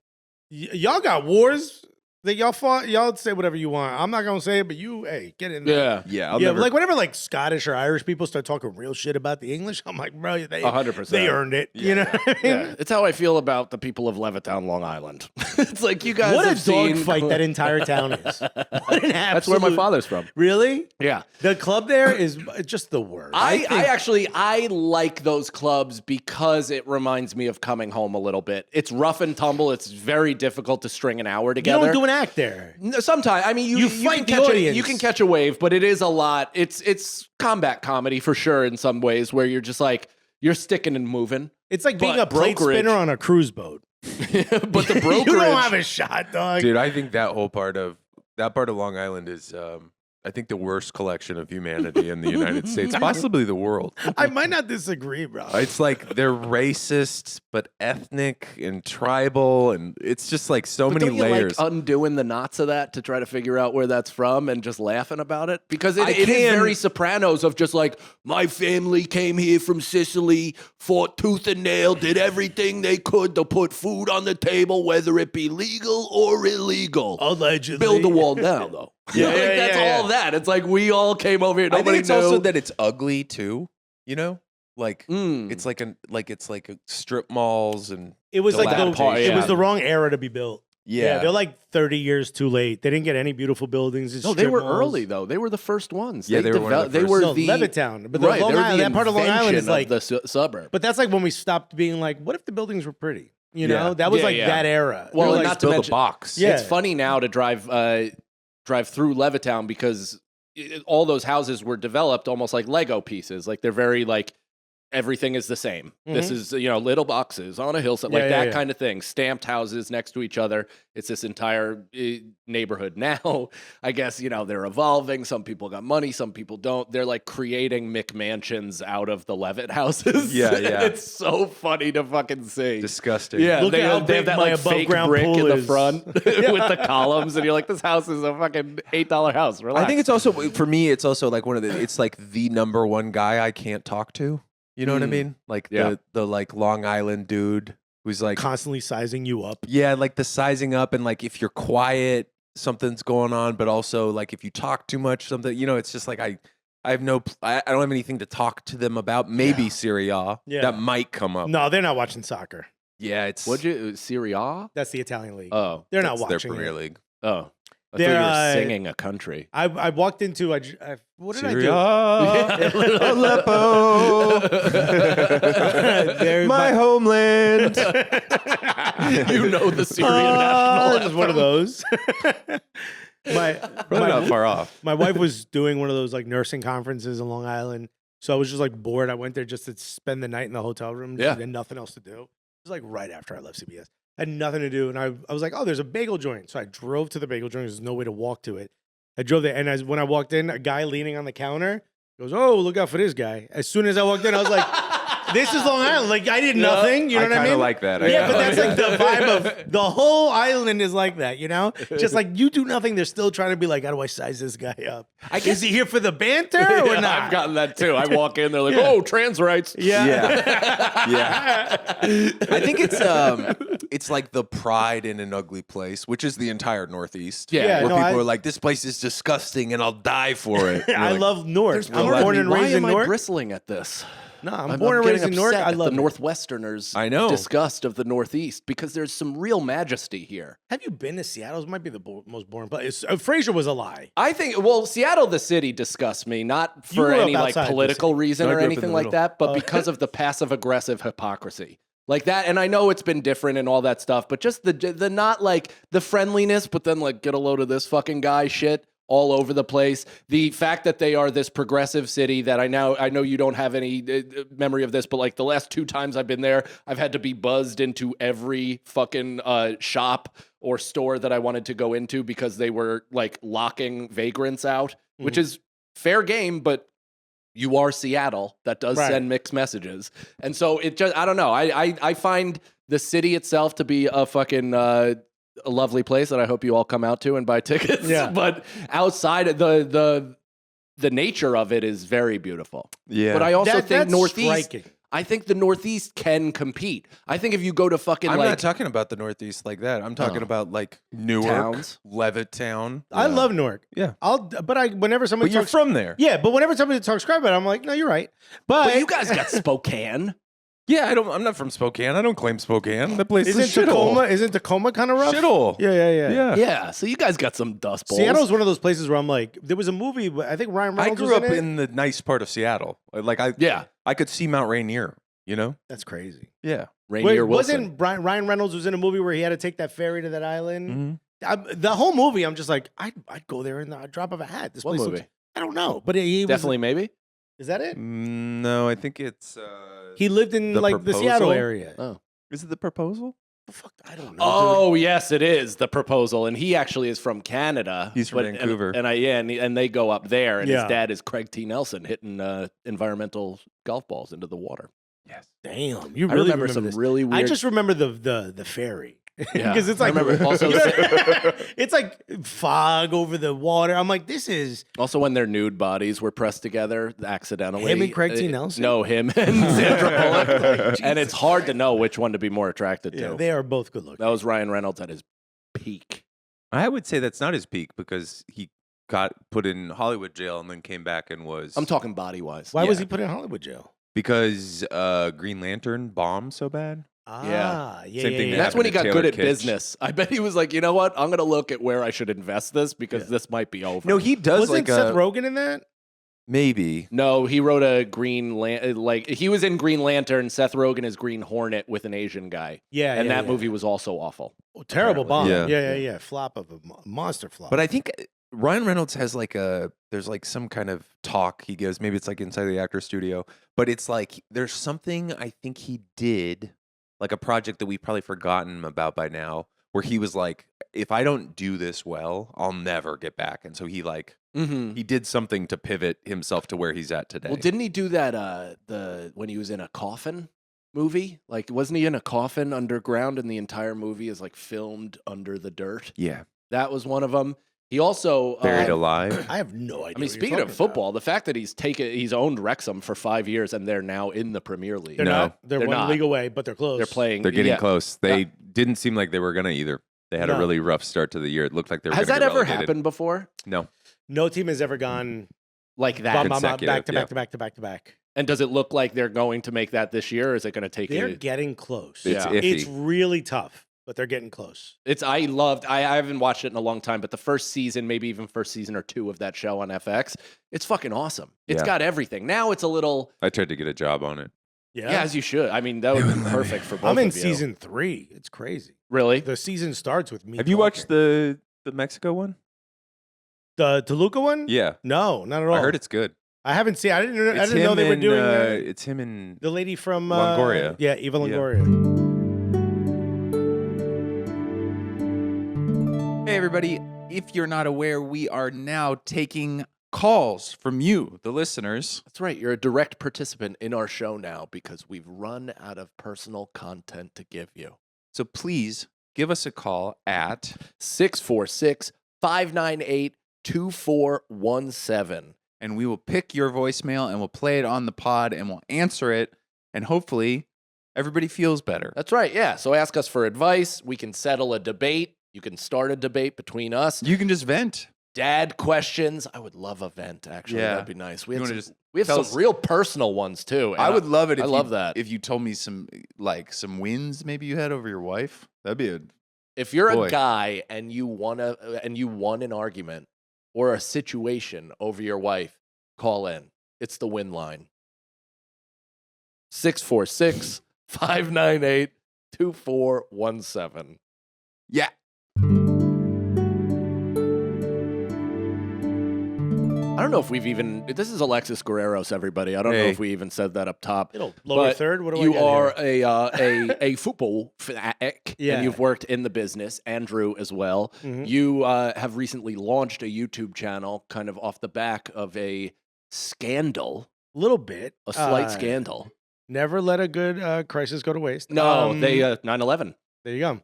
y'all got wars that y'all fought, y'all say whatever you want. I'm not gonna say it, but hey, get in there. Yeah. Yeah, I'll Yeah, never. like whenever like Scottish or Irish people start talking real shit about the English, I'm like, bro, they 100%. they earned it. You know what I mean? Yeah, it's how I feel about the people of Levittown, Long Island. It's like you guys What a have seen. dog fight that entire town is. What an That's where my absolute- father's from. Really? Yeah. The club there is just the worst. I like those clubs because it reminds me of coming home a little bit. It's rough and tumble. It's very difficult to string an hour you together. don't do an act there. Sometimes, I mean, you fight can the catch audience. you can catch a wave, but it is a lot. It's combat comedy for sure in some ways, where you're just like you're sticking and moving. It's like being But a plate brokerage- spinner on a cruise boat. But the brokerage, You don't have a shot, dog. Dude, I think that part of Long Island is, I think, the worst collection of humanity in the United States, possibly the world. I might not disagree, bro. It's like they're racist, but ethnic and tribal, and it's just like so But many don't you layers. like undoing the knots of that to try to figure out where that's from and just laughing about it? Because it is can- very Sopranos of just like, my family came here from Sicily, fought tooth and nail, did everything they could to put food on the table, whether it be legal or illegal. Allegedly. Build the wall down, though. Yeah, Like, yeah, that's yeah, all that. It's like we all came over here. I think Nobody it's knew. also that it's ugly too. Like Mm. it's like strip malls and It was like Dilapidated. it was Yeah. the wrong era to be built. Yeah, they're like 30 years too late. They didn't get any beautiful buildings. It's No, they strip were malls. early though. They were the first ones. Yeah, they were one of the They first. were No, the Levittown, but the right. Long they were Island, the that part of Long Island is invention like. of the suburb. But that's like when we stopped being like, what if the buildings were pretty? You know, Yeah. that was Yeah, like yeah. that era. Well, They're and like, not to build mention- a box. Yeah. It's funny now to drive through Levittown because all those houses were developed almost like Lego pieces. Like they're very like everything is the same. This is little boxes on a hillside, like that kind of thing. Stamped houses next to each other. It's this entire neighborhood. Now, I guess they're evolving. Some people got money, some people don't. They're like creating McMansions out of the Levitt houses. Yeah, yeah. It's so funny to fucking see. Disgusting. Yeah, Look they at how have that big my like fake above-ground brick pool in the is. front with the columns, and you're like, this house is a fucking $8 house. Relax. I think it's also for me. It's also like it's like the number one guy I can't talk to. You know what I mean? Like Yeah. the like Long Island dude who's like constantly sizing you up. yeah, like the sizing up and like if you're quiet, something's going on, but also like if you talk too much, something it's just like I don't have anything to talk to them about. Maybe Serie A that might come up. No, they're not watching soccer. Yeah, it's Serie A? That's the Italian league. Oh, They're not that's their watching Premier it. League. oh. I They're, thought you were singing a country. I walked into what did Serie I A, do? Aleppo, They're my homeland. You know the Syrian national Just one of those. my Probably not far off. my wife was doing one of those like nursing conferences in Long Island, so I was just like bored. I went there just to spend the night in the hotel room. Yeah. And nothing else to do. It was like right after I left CBS. I had nothing to do, and I was like, oh, there's a bagel joint. So I drove to the bagel joint. There's no way to walk to it. I drove there, and when I walked in, a guy leaning on the counter goes, oh, look out for this guy. As soon as I walked in, I was like, this is Long Island. Like, I did nothing. You know what I mean? Like that. Yeah, but that's like the vibe of the whole island is like that, Just like you do nothing, they're still trying to be like, how do I size this guy up? Is he here for the banter or not? I've gotten that too. I walk in, they're like, oh, trans rights. Yeah. Yeah. I think it's like the pride in an ugly place, which is the entire Northeast. Yeah. Where no, people I- are like, this place is disgusting and I'll die for it. You're I like, love Newark. I'm part of born me- and Why raised in am I Newark. bristling at this? No, I'm born and getting raised in Newark. upset I at love the it. Northwesterners. I know. Disgust of the Northeast because there's some real majesty here. Have you been to Seattle? It might be the most boring place. Fraser was a lie. I think, Seattle, the city, disgusts me, not for grew up any like outside the political city. reason No, I or grew up in anything the like middle. that, but because of the passive aggressive hypocrisy. Like that, and I know it's been different and all that stuff, but just the not like the friendliness, but then like get a load of this fucking guy shit all over the place. The fact that they are this progressive city that I know you don't have any memory of this, but like the last 2 times I've been there, I've had to be buzzed into every fucking shop or store that I wanted to go into because they were like locking vagrants out, which is fair game, but you are Seattle. That does send mixed messages. And so it just, I don't know. I find the city itself to be a fucking a lovely place that I hope you all come out to and buy tickets. Yeah. But outside of the nature of it is very beautiful. Yeah. But I also think that's Northeast, striking. I think the Northeast can compete. I think if you go to fucking I'm like not talking about the Northeast like that. I'm talking about like Newark, Towns. Levittown. I love Newark. Yeah. Whenever somebody But you're talks, from there. yeah, but whenever somebody talks crap about it, I'm like, no, you're right. but you guys got Spokane. Yeah, I'm not from Spokane. I don't claim Spokane. The place is isn't shithole. Tacoma kind of rough? Shithole. Yeah. Yeah. Yeah, so you guys got some dust bowls. Seattle's one of those places where I'm like, there was a movie, I think Ryan I Reynolds grew was up in it. in the nice part of Seattle. Like Yeah. I could see Mount Rainier, you know? That's crazy. Yeah. Rainier Wilson. Wasn't Ryan Reynolds was in a movie where he had to take that ferry to that island? Mhm. The whole movie, I'm just like, I'd go there in the drop of a hat. This What place movie? looks, I don't know, but he was, Definitely maybe. Is that it? No, I think it's He lived in The like the Seattle Proposal? area. Oh. is it The Proposal? Fuck, I don't know. dude. Oh yes, it is The Proposal, and he actually is from Canada. He's from Vancouver. and they go up there, and Yeah. his dad is Craig T. Nelson hitting environmental golf balls into the water. Yes. Damn, you I really remember some this. really weird. I just remember the ferry. Yeah. Because it's I like remember also it's like fog over the water. I'm like, this is also when their nude bodies were pressed together accidentally. Him and Craig T. Nelson? No, him and Sandra Bullock. And it's hard to know which one to be more attracted to. they are both good looking. That was Ryan Reynolds at his peak. I would say that's not his peak because he got put in Hollywood jail and then came back and was I'm talking body wise. Why was yeah. he put in Hollywood jail? because Green Lantern bombed so bad. Yeah. Same thing yeah. that That's when he got Taylor good at Kitsch. business. I bet he was like, you know what? I'm going to look at where I should invest this because this might be over. No, he does Wasn't like Seth a Rogen in that? maybe. No, he wrote a like he was in Green Lantern. Seth Rogen is Green Hornet with an Asian guy. Yeah. And yeah, that yeah. movie was also awful. Oh, terrible bomb. apparently. Yeah. Flop of a monster flop. But I think Ryan Reynolds has like there's like some kind of talk he gives. Maybe it's like inside the actor studio, but it's like there's something I think he did, like a project that we've probably forgotten about by now, where he was like, if I don't do this well, I'll never get back. And so he like Mm-hmm. he did something to pivot himself to where he's at today. Well, didn't he do that when he was in a coffin movie? Like, wasn't he in a coffin underground and the entire movie is like filmed under the dirt? Yeah, That was one of them. He also buried alive. I have no idea. I mean, what you're speaking of talking football, the fact that he's owned Wrexham for 5 years and they're now in the Premier League. They're No, not. They're they're one not. league away, but they're close. They're playing. They're getting yeah. close. They didn't seem like they were gonna either. They had a No. really rough start to the year. It looked like they were. Has gonna that get ever relegated. happened before? No. No team has ever gone Like that? bum, bum, bum, Consecutive, back to yeah. back to back to back to back. And does it look like they're going to make that this year, or is it going to take They're it? getting close. It's Yeah. iffy. It's really tough, but they're getting close. I haven't watched it in a long time, but the first season, maybe even first season or two of that show on FX, it's fucking awesome. It's Yeah. got everything. Now it's a little, I tried to get a job on it. Yeah. yeah, as you should. I mean, that would be perfect for both I'm in of you. season 3. It's crazy. Really? The season starts with me. Have you watched the Mexico one? the Toluca one? Yeah, No, not at all. I heard it's good. I haven't seen. I didn't It's know him they were and, doing it's him and the lady from Longoria. Yeah, Eva Yeah. Longoria. Hey, everybody. If you're not aware, we are now taking calls from you, the listeners. That's right. You're a direct participant in our show now because we've run out of personal content to give you. So please give us a call at 646-598-2417. and we will pick your voicemail and we'll play it on the pod and we'll answer it. And hopefully everybody feels better. That's right. Yeah. So ask us for advice. We can settle a debate. You can start a debate between us. You can just vent. Dad questions. I would love a vent, actually. Yeah. That'd be nice. We You have wanna some, just we have tell some us- real personal ones, too. I and would love it. If I love that. If you told me some wins maybe you had over your wife, that'd be a If you're Boy. a guy and you won an argument or a situation over your wife, call in. It's the win line. 646-598-2417. Yeah. I don't know if we've even. This is Alexis Guerreros, everybody. I don't know Hey. if we even said that up top. It'll lower But third. What do You I got are here? a football fanatic, Yeah. and you've worked in the business. Andrew as well. Mhm. You have recently launched a YouTube channel, kind of off the back of a scandal, little bit. a slight scandal. Never let a good crisis go to waste. No, they 9/11. There you go.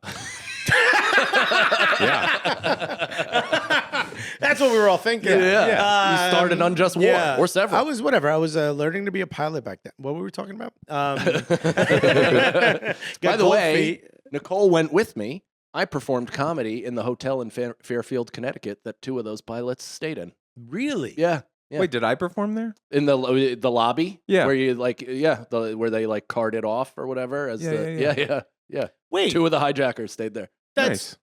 Yeah. That's what we were all thinking. Yeah. You started an unjust war, or several. I was whatever. I was learning to be a pilot back then. What were we talking about? By Got the cold way, feet. Nicole went with me. I performed comedy in the hotel in Fairfield, Connecticut that two of those pilots stayed in. Really? Yeah. Yeah. Wait, did I perform there? In the lobby, Yeah. where you where they like carted off or whatever. As Yeah. Wait, Two of the hijackers stayed there. that's Nice.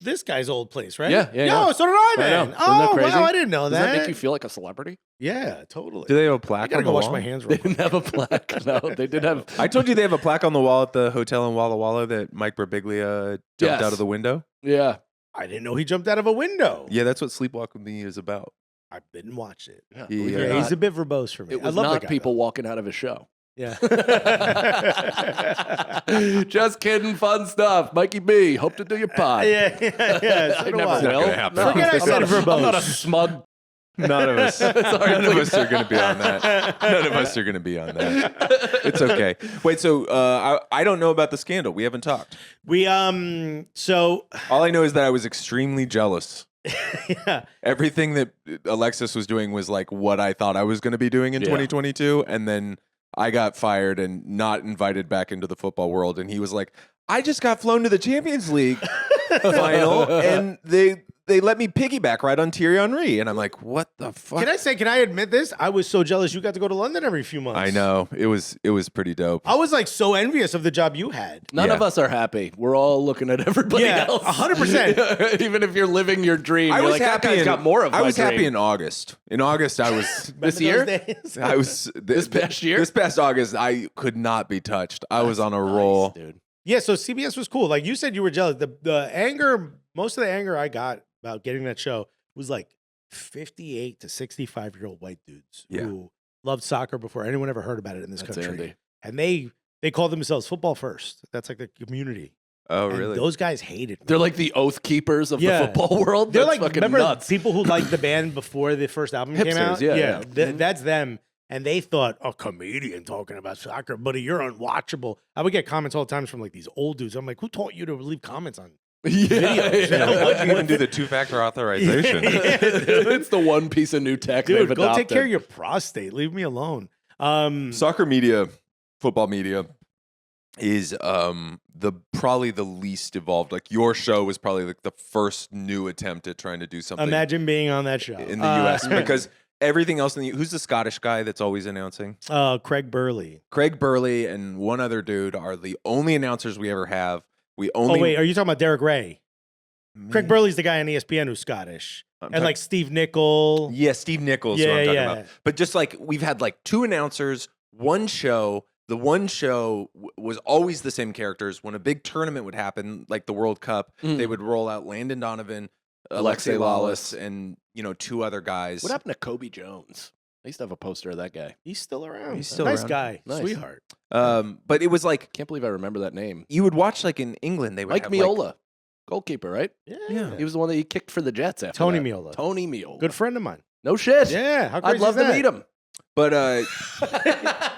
this guy's old place, right? Yeah, yeah, No, yeah. so did I, I man. know. Isn't that Oh, crazy? wow, I didn't know Does that. that make you feel like a celebrity? Yeah, totally. Do they have a I plaque gotta on go the wash wall? my hands They real quick. didn't have a plaque. No, they did have. I told you they have a plaque on the wall at the hotel in Walla Walla that Mike Birbiglia jumped Yes. out of the window. Yeah. I didn't know he jumped out of a window. Yeah, that's what Sleepwalk with Me is about. I didn't watch it. Yeah, He, believe it or uh, Yeah, not, he's a bit verbose for me. it I was love the not guy, people though. walking out of his show. Yeah. Just kidding, fun stuff. Mikey B, hope to do your pod. yeah. So I do never I. It's not will. gonna happen. No, Forget I I'm said not a- verbose. I'm not a smug. None of us. Sorry, none of please. us are going to be on that. None of us are going to be on that. It's okay. Wait, so I don't know about the scandal. We haven't talked. We so All I know is that I was extremely jealous. yeah. Everything that Alexis was doing was like what I thought I was going to be doing in Yeah. 2022, and then I got fired and not invited back into the football world. And he was like, "I just got flown to the Champions League final, and they let me piggyback ride on Thierry Henry, and I'm like, what the fuck? Can I admit this? I was so jealous you got to go to London every few months. I know it was pretty dope. I was like so envious of the job you had. None Yeah. of us are happy. We're all looking at everybody Yeah, else. 100%. Even if you're living your dream, you're like, that guy's got more of my I was happy dream. in August. In August, I was. This Remember year? those days? I was This past year? This past August, I could not be touched. I was on a roll. dude. Yeah, so CBS was cool. Like you said, you were jealous. The anger, most of the anger I got about getting that show was like 58 to 65-year-old white dudes Yeah. who loved soccer before anyone ever heard about it in this That's country. Andy. And they called themselves football first. That's like the community. Oh, And really? those guys hated me. They're like the oath keepers of Yeah. the football world. They're That's like, fucking remember nuts. people who liked the band before the first album came Hipsters, out? yeah. Mhm. That's them. And they thought, a comedian talking about soccer, buddy, you're unwatchable. I would get comments all the time from like these old dudes. I'm like, who taught you to leave comments on videos? Yeah. Why'd you even do the two-factor authorization? It's the one piece of new tech they've Dude, go adopted. take care of your prostate. Leave me alone. Soccer media, football media is probably the least evolved. Like your show was probably like the first new attempt at trying to do something Imagine being on that show. in the US because everything else who's the Scottish guy that's always announcing? Craig Burley. Craig Burley and one other dude are the only announcers we ever have. We only Oh, wait, are you talking about Derek Ray? Craig Burley's the guy on ESPN who's Scottish. And like Steve Nicol. Yeah, Steve Nichols, who Yeah, I'm talking yeah. about. But just like we've had like two announcers, one show. The one show was always the same characters. When a big tournament would happen, like the World Cup, they would roll out Landon Donovan, Alexei Lawless, and two other guys. What happened to Kobe Jones? I used to have a poster of that guy. He's still around. He's still nice around. guy. Nice. Sweetheart. But it was like Can't believe I remember that name. you would watch like in England, they would Mike have Miola, goalkeeper, right? Yeah. He was the one that he kicked for the Jets after Tony that. Miola. Tony Miola. Good friend of mine. No shit. Yeah. How I'd crazy love is to that? meet him. But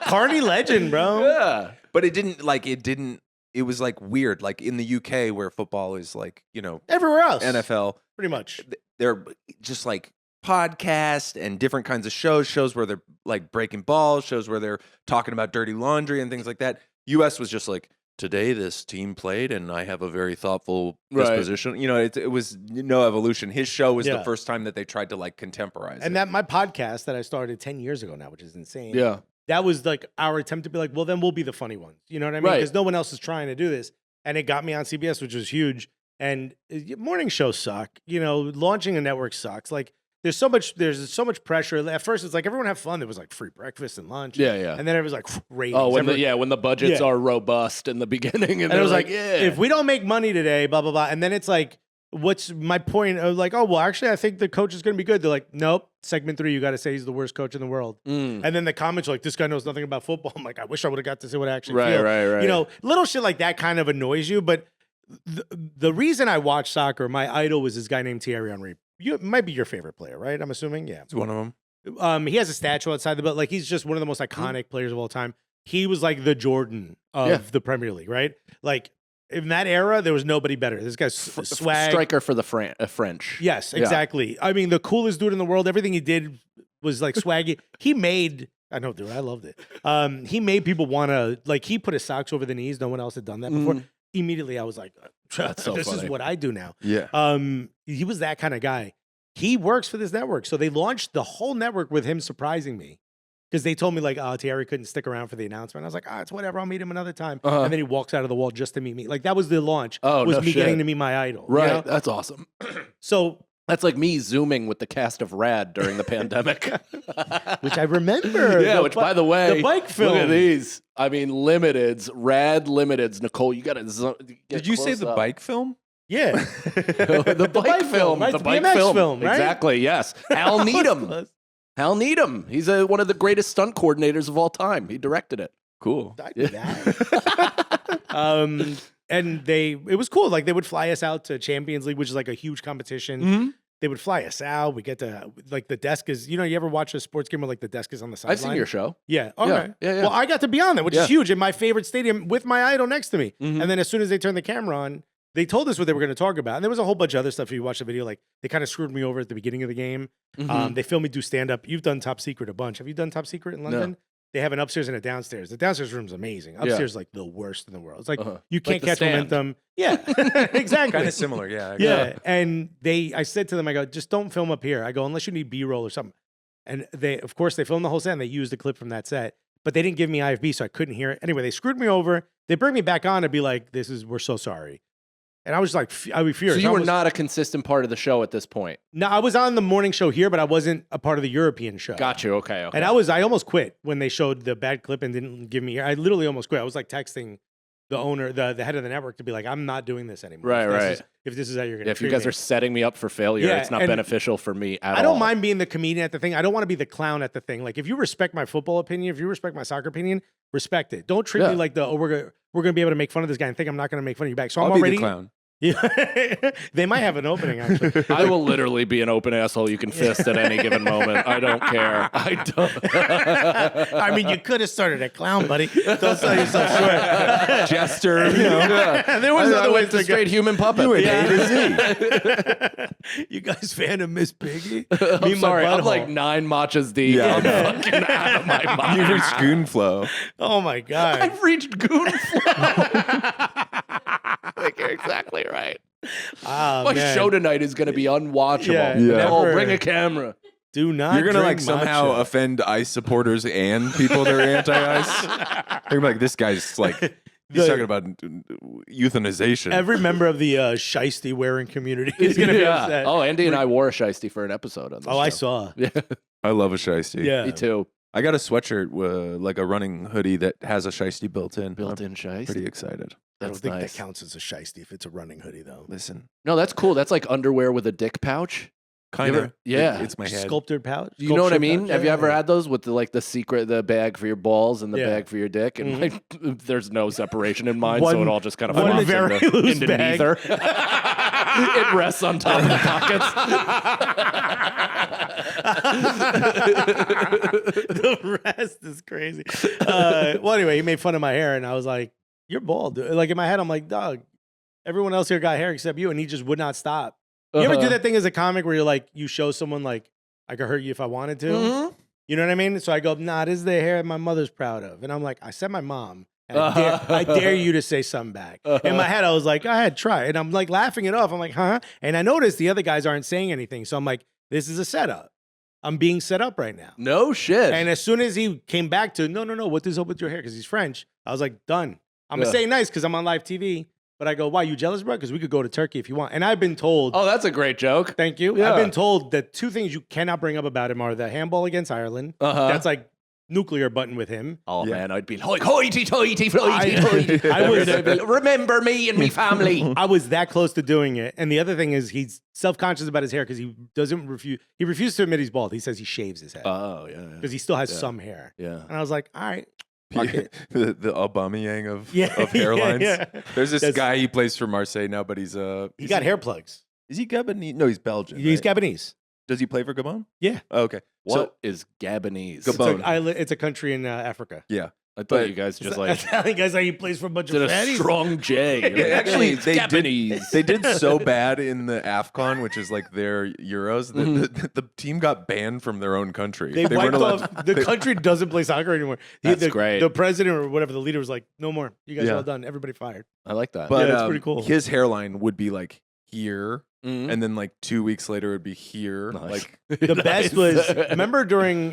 Carney legend, bro. Yeah. but it was like weird. Like in the UK where football is like Everywhere else. NFL, Pretty much. they're just like podcasts and different kinds of shows where they're like breaking balls, shows where they're talking about dirty laundry and things like that. US was just like, today this team played and I have a very thoughtful Right. disposition. It was no evolution. His show was Yeah. the first time that they tried to like contemporize And it. that my podcast that I started 10 years ago now, which is insane. Yeah. That was like our attempt to be like, well, then we'll be the funny ones. You know what I mean? Right. Because no one else is trying to do this. And it got me on CBS, which was huge. And morning shows suck. Launching a network sucks. Like there's so much pressure. At first, it's like everyone have fun. There was like free breakfast and lunch. Yeah, yeah. And then it was like ratings. Oh, when Everyone- when the budgets Yeah. are robust in the beginning, and And it was they're like, yeah, if we don't make money today, blah, blah, blah. And then it's like, what's my point of like, oh, well, actually, I think the coach is going to be good. They're like, nope, segment 3, you got to say he's the worst coach in the world. Mm. And then the comments are like, this guy knows nothing about football. I'm like, I wish I would have got to say what I actually Right, feel. right. Little shit like that kind of annoys you. But the reason I watch soccer, my idol was this guy named Thierry Henry. You might be your favorite player, right? I'm assuming. Yeah. It's one of them. He has a statue outside the building. Like he's just one of the most iconic players of all time. He was like the Jordan of Yeah. the Premier League, right? Like in that era, there was nobody better. This guy's swag. striker for the French. Yes, Yeah. exactly. I mean, the coolest dude in the world. Everything he did was like swaggy. I know, dude. I loved it. He made people want to like. He put his socks over the knees. No one else had done that before. Mm. Immediately, I was like, That's so "This is funny. what I do now." Yeah. He was that kind of guy. He works for this network, so they launched the whole network with him surprising me because they told me like, "Oh, Thierry couldn't stick around for the announcement." I was like, it's whatever. I'll meet him another time." Uh-huh. And then he walks out of the wall just to meet me. Like that was the launch. Oh, was no me shit. getting to meet my idol. you Right. know? That's awesome. So, That's like me zooming with the cast of Rad during the pandemic. which I remember. Yeah, The which bi- by the way, the bike film. Look at these. I mean, limiteds, Rad limiteds. Nicole, you got to. Did you say the bike film? Yeah. the bike film, right? the The bike BMX film, film, right? Exactly. Yes, Hal Needham. Hal Needham. He's one of the greatest stunt coordinators of all time. He directed it. Cool. I did that. And it was cool. Like they would fly us out to Champions League, which is like a huge competition. Mm-hmm. They would fly us out. We get to like the desk is, you ever watch a sports game where like the desk is on the sideline? I've seen your show. Yeah. Okay. Yeah. Well, I got to be on that, which Yeah. is huge in my favorite stadium with my idol next to me. Mhm. And then as soon as they turned the camera on, they told us what they were going to talk about. And there was a whole bunch of other stuff. If you watch the video, like they kind of screwed me over at the beginning of the game. Mhm. They filmed me do stand up. You've done Top Secret a bunch. Have you done Top Secret in London? they have an upstairs and a downstairs. The downstairs room's amazing. Upstairs is like the worst in the world. It's like you can't the catch stand. momentum. Yeah, exactly. Kind of similar, yeah. Yeah, and I said to them, I go, just don't film up here. I go, unless you need B-roll or something. And they, of course, they filmed the whole set and they used a clip from that set, but they didn't give me IFB, so I couldn't hear it. Anyway, they screwed me over. They bring me back on to be like, we're so sorry. And I was like, I was furious. So you I were almost- not a consistent part of the show at this point. No, I was on the morning show here, but I wasn't a part of the European show. Got you. Okay. And I almost quit when they showed the bad clip and didn't give me. I literally almost quit. I was like texting the owner, the head of the network, to be like, I'm not doing this anymore. Right, If this is how you're going to If you guys are setting me up for failure, Yeah, it's not and beneficial for me at all. I don't mind being the comedian at the thing. I don't want to be the clown at the thing. Like, if you respect my football opinion, if you respect my soccer opinion, respect it. Don't treat me like we're gonna be able to make fun of this guy and think I'm not gonna make fun of you back. So I'll I'm be already the clown. Yeah, they might have an opening actually. I will literally be an open asshole you can fist at any given moment. I don't care. I don't. I mean, you could have started a clown, buddy. Don't sell yourself short. Jester, you know. There was I other went ways to to go. straight human puppet. You went A to Z. You guys fan of Miss Piggy? I'm sorry. I'm like 9 matchas deep. Yeah. I'm fucking out of my mind. You reached Goon Flow. Oh my god. I've reached goon flow. Like, you're exactly right. Oh, My man. show tonight is going to be unwatchable. Yeah, Nicole, never- bring a camera. Do not. You're gonna like drink somehow matcha. offend ICE supporters and people that are anti-ICE. They're gonna be like, this guy's like, he's The- talking about euthanization. Every member of the shiesty wearing community is going to be upset. Oh, Andy and I wore a shiesty for an episode on this Oh, I show. saw. Yeah, I love a shiesty. Yeah. me too. I got a sweatshirt, like a running hoodie that has a shiesty built in. I'm Built-in shiesty. pretty excited. I don't That's think nice. that counts as a shiesty if it's a running hoodie, though. Listen, No, that's cool. That's like underwear with a dick pouch. kind of. Yeah. It's my head. Sculpted pouch. You know what I Sculpture mean? pouch? Have you Yeah, ever yeah. had those with the bag for your balls and the Yeah. bag for your dick? And like, there's no separation in mine, so One- it all just kind of one flops very into, loose into bag. neither. It rests on top of the pockets. The rest is crazy. Well, anyway, he made fun of my hair, and I was like, "You're bald." Dude. Like in my head, I'm like, "Dog, everyone else here got hair except you," and he just would not stop. You ever do that thing as a comic where you're like, you show someone like, I could hurt you if I wanted to. Mhm. You know what I mean? So I go, nah, this is the hair my mother's proud of. And I'm like, I said my mom. And I dare you to say something back. In my head, I was like, go ahead, try. And I'm like laughing it off. I'm like, huh? And I noticed the other guys aren't saying anything. So I'm like, this is a setup. I'm being set up right now. No shit. And as soon as he came back to, no, what is up with your hair? Because he's French. I was like, done. I'm going to say nice because I'm on live TV. But I go, why, you jealous, bro? Because we could go to Turkey if you want. And I've been told. Oh, that's a great joke. Thank you. Yeah. I've been told that 2 things you cannot bring up about him are the handball against Ireland. Uh-huh. That's like nuclear button with him. Oh Yeah. man, I'd be like, hoity-toity, floity-toity. I was- remember me and me family. I was that close to doing it. And the other thing is he's self-conscious about his hair because he doesn't refuse. He refuses to admit he's bald. He says he shaves his head Oh yeah, because he still has some hair. yeah. And I was like, all right. Fuck it. the Aubameyang of Yeah, hairlines. yeah. There's this That's- guy, he plays for Marseille now, but he's He got hair plugs. Is he Gabonese? No, he's Belgian. He's right? Gabonese. Does he play for Gabon? Yeah. Oh, okay. What is Gabonese? Gabon. It's a country in Africa. Yeah. I thought But- you guys just That's like how he guys like he plays for a bunch did of a fatties. strong J. You're Yeah, like, actually, "It's they Gabonese. did. They did so bad in the AFCON, which is like their Euros. The team got banned from their own country. They weren't wiped allowed- off. The country doesn't play soccer anymore. That's great. The president or whatever, the leader was like, no more. You guys Yeah. are all done. Everybody fired. I like that. But Yeah, it's pretty cool. His hairline would be like here, Mhm. and then like 2 weeks later, it would be here. Nice. Like The best was, Nice. remember during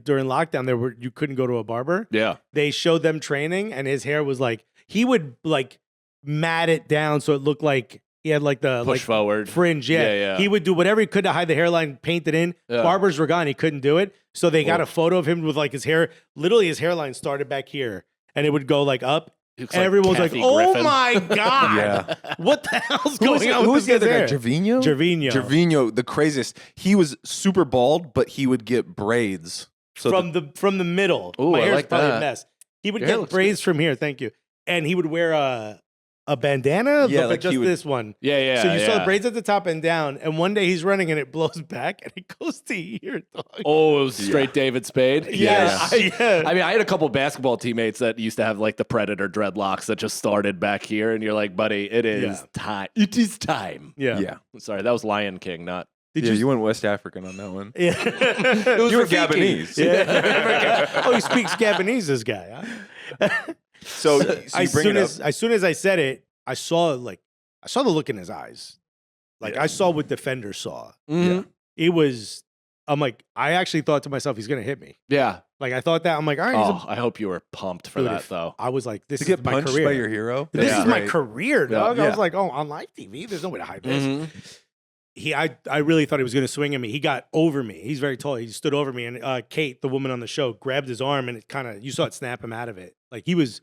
lockdown, you couldn't go to a barber. Yeah. They showed them training, and his hair was like, he would like mat it down so it looked like he had like the Push forward. fringe. Yeah. Yeah, yeah. He would do whatever he could to hide the hairline, paint it in. Yeah. Barbers were gone. He couldn't do it. So they got Oh. a photo of him with like his hair. Literally, his hairline started back here and it would go like up. Looks And like everyone was like, Kathy oh Griffin." my God. Yeah. What the hell's who was, going on who with was the this other guy's guy? hair? Gervinho. Gervinho. Gervinho, the craziest. He was super bald, but he would get braids. So From the middle. Ooh, My I hair's like probably a that. mess. He would Your hair get looks braids from here. Thank you. And he would wear a bandana. Yeah, Look like just he would- this one. Yeah, yeah. So you saw yeah. the braids at the top and down. And one day he's running and it blows back and it goes to here. Dog. Oh, it was straight David Spade. Yes. Yeah. I mean, I had a couple basketball teammates that used to have like the Predator dreadlocks that just started back here, and you're like, buddy, it is Yeah. time. It is time. Yeah. yeah. Sorry, that was Lion King, not Did Yeah, you went West African on that one. Yeah. was You were Rafiki. Gabonese. Yeah. Oh, he speaks Gabonese, this guy. Huh? So you as bring soon it up. as soon as I said it, I saw the look in his eyes. Like I saw what Defender saw. Mhm. It was. I'm like, I actually thought to myself, he's gonna hit me. Yeah. Like I thought that. I'm like, all right. Oh, I hope you were pumped for Dude, that, if though. I was like, this To is get my punched career. by your hero. This Yeah. is my Right. career, dog. Yeah. I was like, oh, on live TV, there's no way to hide this. Mhm. I really thought he was going to swing at me. He got over me. He's very tall. He stood over me, and Kate, the woman on the show, grabbed his arm, and it kind of you saw it snap him out of it. Like he was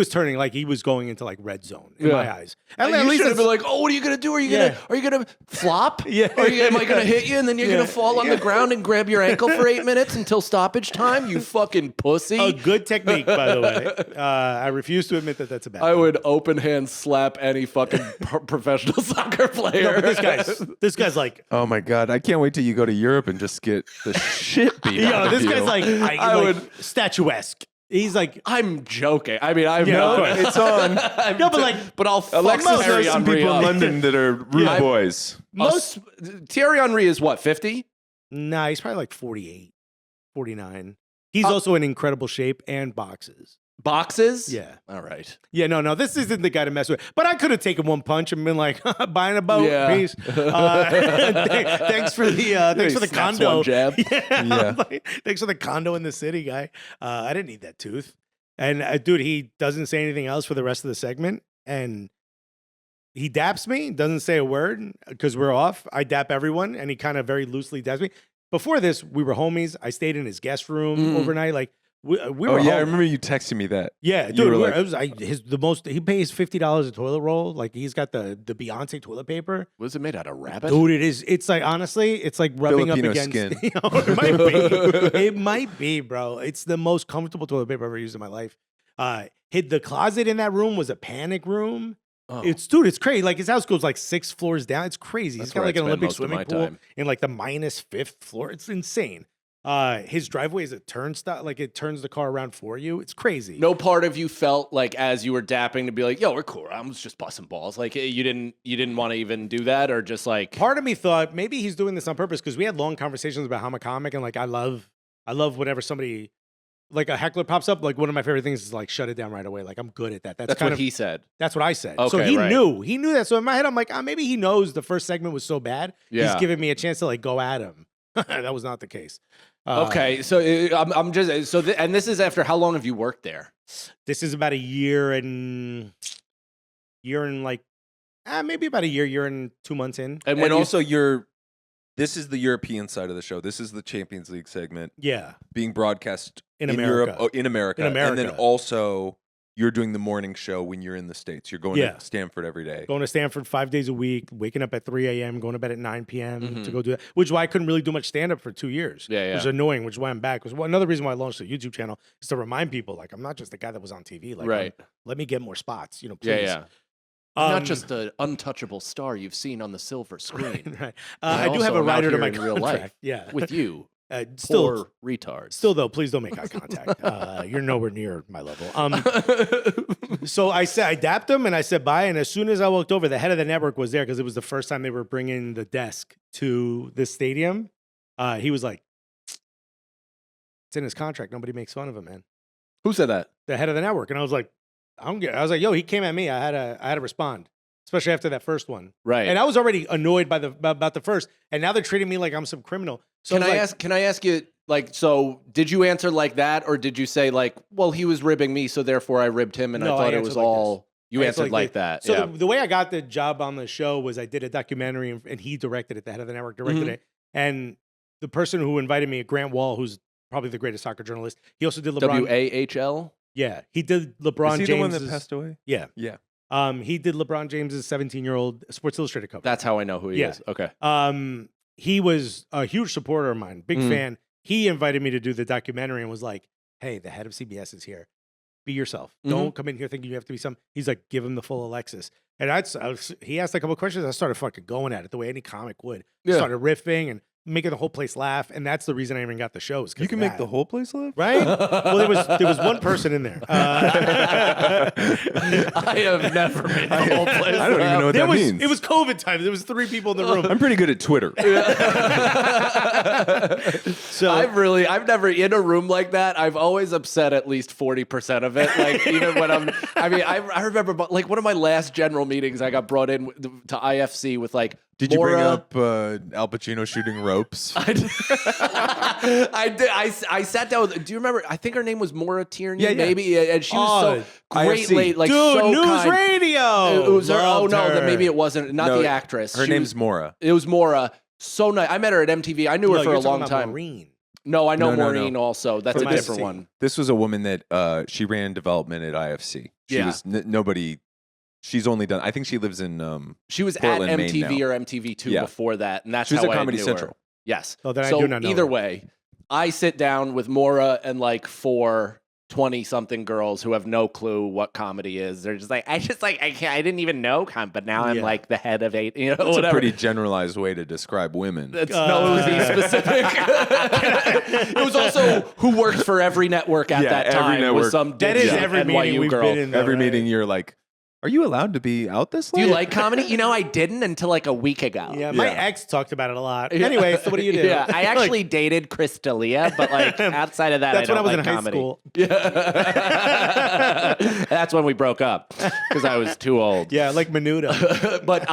turning like he was going into like red zone in my eyes. You At least should have it's- been like, "Oh, what are you gonna do? Are you Yeah. gonna flop? Yeah. Am I gonna hit you and then you're Yeah. gonna fall on the ground and grab your ankle for 8 minutes until stoppage time? You fucking pussy!" a good technique, by the way. I refuse to admit that that's a bad. I thing. would open hand slap any fucking professional soccer player. No, but this guy's like, Oh my god! I can't wait till you go to Europe and just get the shit beat out yo, of this you. guy's like, I like would- statuesque. He's like, I'm joking. I mean, I'm Yeah, not. of course. It's on. No, but like- but I'll fuck Alexis knows Thierry some Henry people in up. London that are rude Yeah. boys. most. Thierry Henry is what, 50? Nah, he's probably like 48, 49. He's also in incredible shape and boxes. Boxes? Yeah. All right. Yeah, no, this isn't the guy to mess with. But I could have taken one punch and been like, buying a boat, Yeah. peace. Thanks for the snaps condo. one jab. Yeah. Like, thanks for the condo in the city, guy. I didn't need that tooth. And dude, he doesn't say anything else for the rest of the segment. And he daps me, doesn't say a word because we're off. I dap everyone, and he kind of very loosely daps me. Before this, we were homies. I stayed in his guest room overnight. Like we Oh were yeah, I homies. remember you texting me that. Yeah, You dude. were we're- like- he pays $50 a toilet roll. Like he's got the Beyonce toilet paper. Was it made out of rabbit? Dude, it's like honestly, it's like rubbing Filipino up against. skin. You know, it might be. It might be, bro. It's the most comfortable toilet paper I've ever used in my life. Hid the closet in that room was a panic room. Oh. It's crazy. Like his house goes like 6 floors down. It's crazy. That's He's got where like I an spend Olympic most of my swimming pool time. in like the -5th floor. It's insane. His driveway is a turnstile. Like it turns the car around for you. It's crazy. No part of you felt like as you were dapping to be like, "Yo, we're cool. I was just busting balls." Like you didn't want to even do that, or just like Part of me thought maybe he's doing this on purpose because we had long conversations about how I'm a comic and like I love whenever somebody like a heckler pops up. Like one of my favorite things is like shut it down right away. Like I'm good at that. that's kind what of he said. That's what I said. So Okay, he right. knew that. So in my head, I'm like, maybe he knows the first segment was so bad. Yeah. He's giving me a chance to like go at him. That was not the case. Okay, so I'm just so and this is after how long have you worked there? This is about a year and like maybe about a year and 2 months in. And And also, this is the European side of the show. This is the Champions League segment Yeah, being broadcast In Europe, America. in America, In and then America. also you're doing the morning show when you're in the States. You're going Yeah. to Stanford every day. going to Stanford 5 days a week, waking up at 3 a.m., going to bed at 9 p.m. Mhm. to go do that. Which is why I couldn't really do much stand up for 2 years. Yeah, yeah. Which is annoying. Which is why I'm back. Because another reason why I launched a YouTube channel is to remind people like I'm not just the guy that was on TV. Like, Right. let me get more spots. You know, Yeah, please. yeah. Um, Not just the untouchable star you've seen on the silver screen. Right. I I do have also a am out rider to here my in real life contract. Yeah. with you, Still, poor retards. still though, please don't make eye contact. You're nowhere near my level. So I said I dapped him and I said bye. And as soon as I walked over, the head of the network was there because it was the first time they were bringing the desk to this stadium. He was like, "It's in his contract. Nobody makes fun of him, man." Who said that? The head of the network, and I was like, "I was like, yo, he came at me. I had to respond, especially after that first one." Right. And I was already annoyed about the first, and now they're treating me like I'm some criminal. So Can I I was like, ask? Can I ask you? Like, so did you answer like that, or did you say like, "Well, he was ribbing me, so therefore I ribbed him," and No, I I thought it answered was like all this. you I answered like that? So yeah. the way I got the job on the show was I did a documentary and he directed it. The head of the network directed Mhm. it. And the person who invited me, Grant Wall, who's probably the greatest soccer journalist, he also did LeBron. WAHL. Yeah, he did LeBron Is he James. the one that passed away? Yeah. Yeah. He did LeBron James's 17-year-old Sports Illustrated cover. That's how I know who he Yeah. is. Okay. He was a huge supporter of mine, big Mhm. fan. He invited me to do the documentary and was like, "Hey, the head of CBS is here. Be yourself. Mhm. Don't come in here thinking you have to be some." He's like, "Give him the full Alexis." And he asked a couple questions. I started fucking going at it the way any comic would. Yeah. Started riffing and making the whole place laugh, and that's the reason I even got the shows. 'Cause You can of make that. the whole place laugh? Right? Well, there was one person in there. I have never made the whole place. I don't even know what that means. It was COVID time. There was 3 people in the room. I'm pretty good at Twitter. So I've never in a room like that. I've always upset at least 40% of it. Like even when I remember like one of my last general meetings, I got brought in to IFC with like. Did you bring Maura. up Al Pacino shooting ropes? I did. I sat down with. Do you remember? I think her name was Maura Tierney, Yeah. maybe, and she was so great, IFC. late, like dude, so news kind. radio. It was her. Oh Loved no, her. then maybe it wasn't. Not No, the actress. Her She name's was, Maura. It was Maura. So nice. I met her at MTV. I knew her No, for you're a talking long about time. Maureen. No, I know No. Maureen also. That's From a different IFC. one. This was a woman that she ran development at IFC. She Yeah. was nobody. She's only done. I think she lives in. She was Portland, at Maine MTV now. or MTV2 Yeah. before that, and that's She was how at I Comedy knew Central. her. Yes. Oh, then I so do not know either her. way, I sit down with Maura and like 4 20-something girls who have no clue what comedy is. They're just like, I didn't even know but now I'm Yeah. like the head of 8, That's whatever. a pretty generalized way to describe women. No, it was the specific. It was also who worked for every network at Yeah, that every time. network. Was some That is dipshit every NYU meeting we've girl. been in. Though, Every right? meeting, you're like, "Are you allowed to be out this Do late?" you like comedy? I didn't until like a week ago. Yeah, my Yeah. ex talked about it a lot. Anyway, so what do you do? Yeah, I actually dated Chris D'Elia, but like outside of that, That's I when I don't was like in comedy. high school. Yeah. That's when we broke up because I was too old. Yeah, like Menudo. But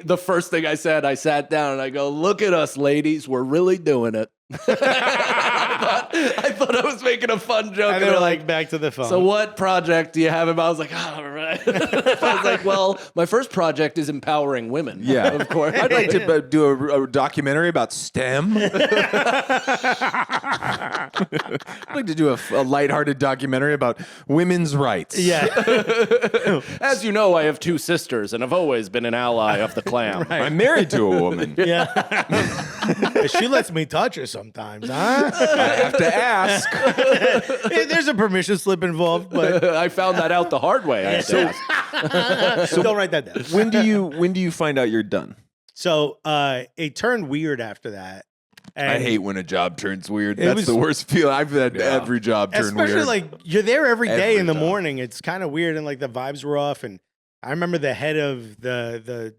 the first thing I said, I sat down and I go, "Look at us, ladies. We're really doing it." I thought I was making a fun joke. And they were like, back to the phone. "So what project do you have?" And I was like, "All right." I was like, "Well, my first project is empowering women." Yeah, of course. I'd like to do a documentary about STEM. I'd like to do a lighthearted documentary about women's rights. Yeah. As you know, I have 2 sisters and have always been an ally of the clan. I'm married to a woman. Yeah. She lets me touch her sometimes, huh? I have to ask. Hey, there's a permission slip involved, but I found that out the hard way. I had to ask. don't write that down. When do you find out you're done? So it turned weird after that. And I hate when a job turns weird. It That's was- the worst feeling. I've had every job turn especially weird. like you're there every day Every in the time. morning. It's kind of weird and like the vibes were off. And I remember the head of the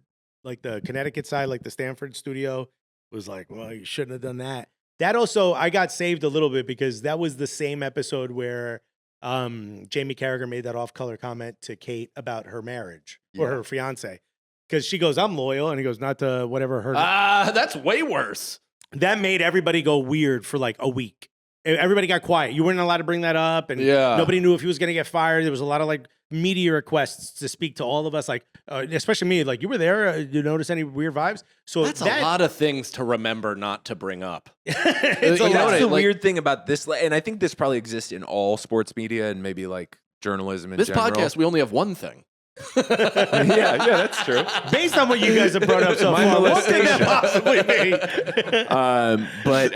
Connecticut side, like the Stanford studio, was like, "Well, you shouldn't have done that." That also, I got saved a little bit because that was the same episode where Jamie Carragher made that off-color comment to Kate about her marriage or her fiance. Because she goes, "I'm loyal," and he goes, "Not to whatever her." That's way worse. That made everybody go weird for like a week. Everybody got quiet. You weren't allowed to bring that up, and Yeah. nobody knew if he was going to get fired. There was a lot of like media requests to speak to all of us, like especially me. Like, you were there. You notice any weird vibes? So That's a lot of things to remember not to bring up. It's You a know lot. what That's the like- weird thing about this, and I think this probably exists in all sports media and maybe like journalism in This general. podcast, we only have one thing. yeah, that's true. Based on what you guys have brought up so My far, what could that molestation. possibly be? But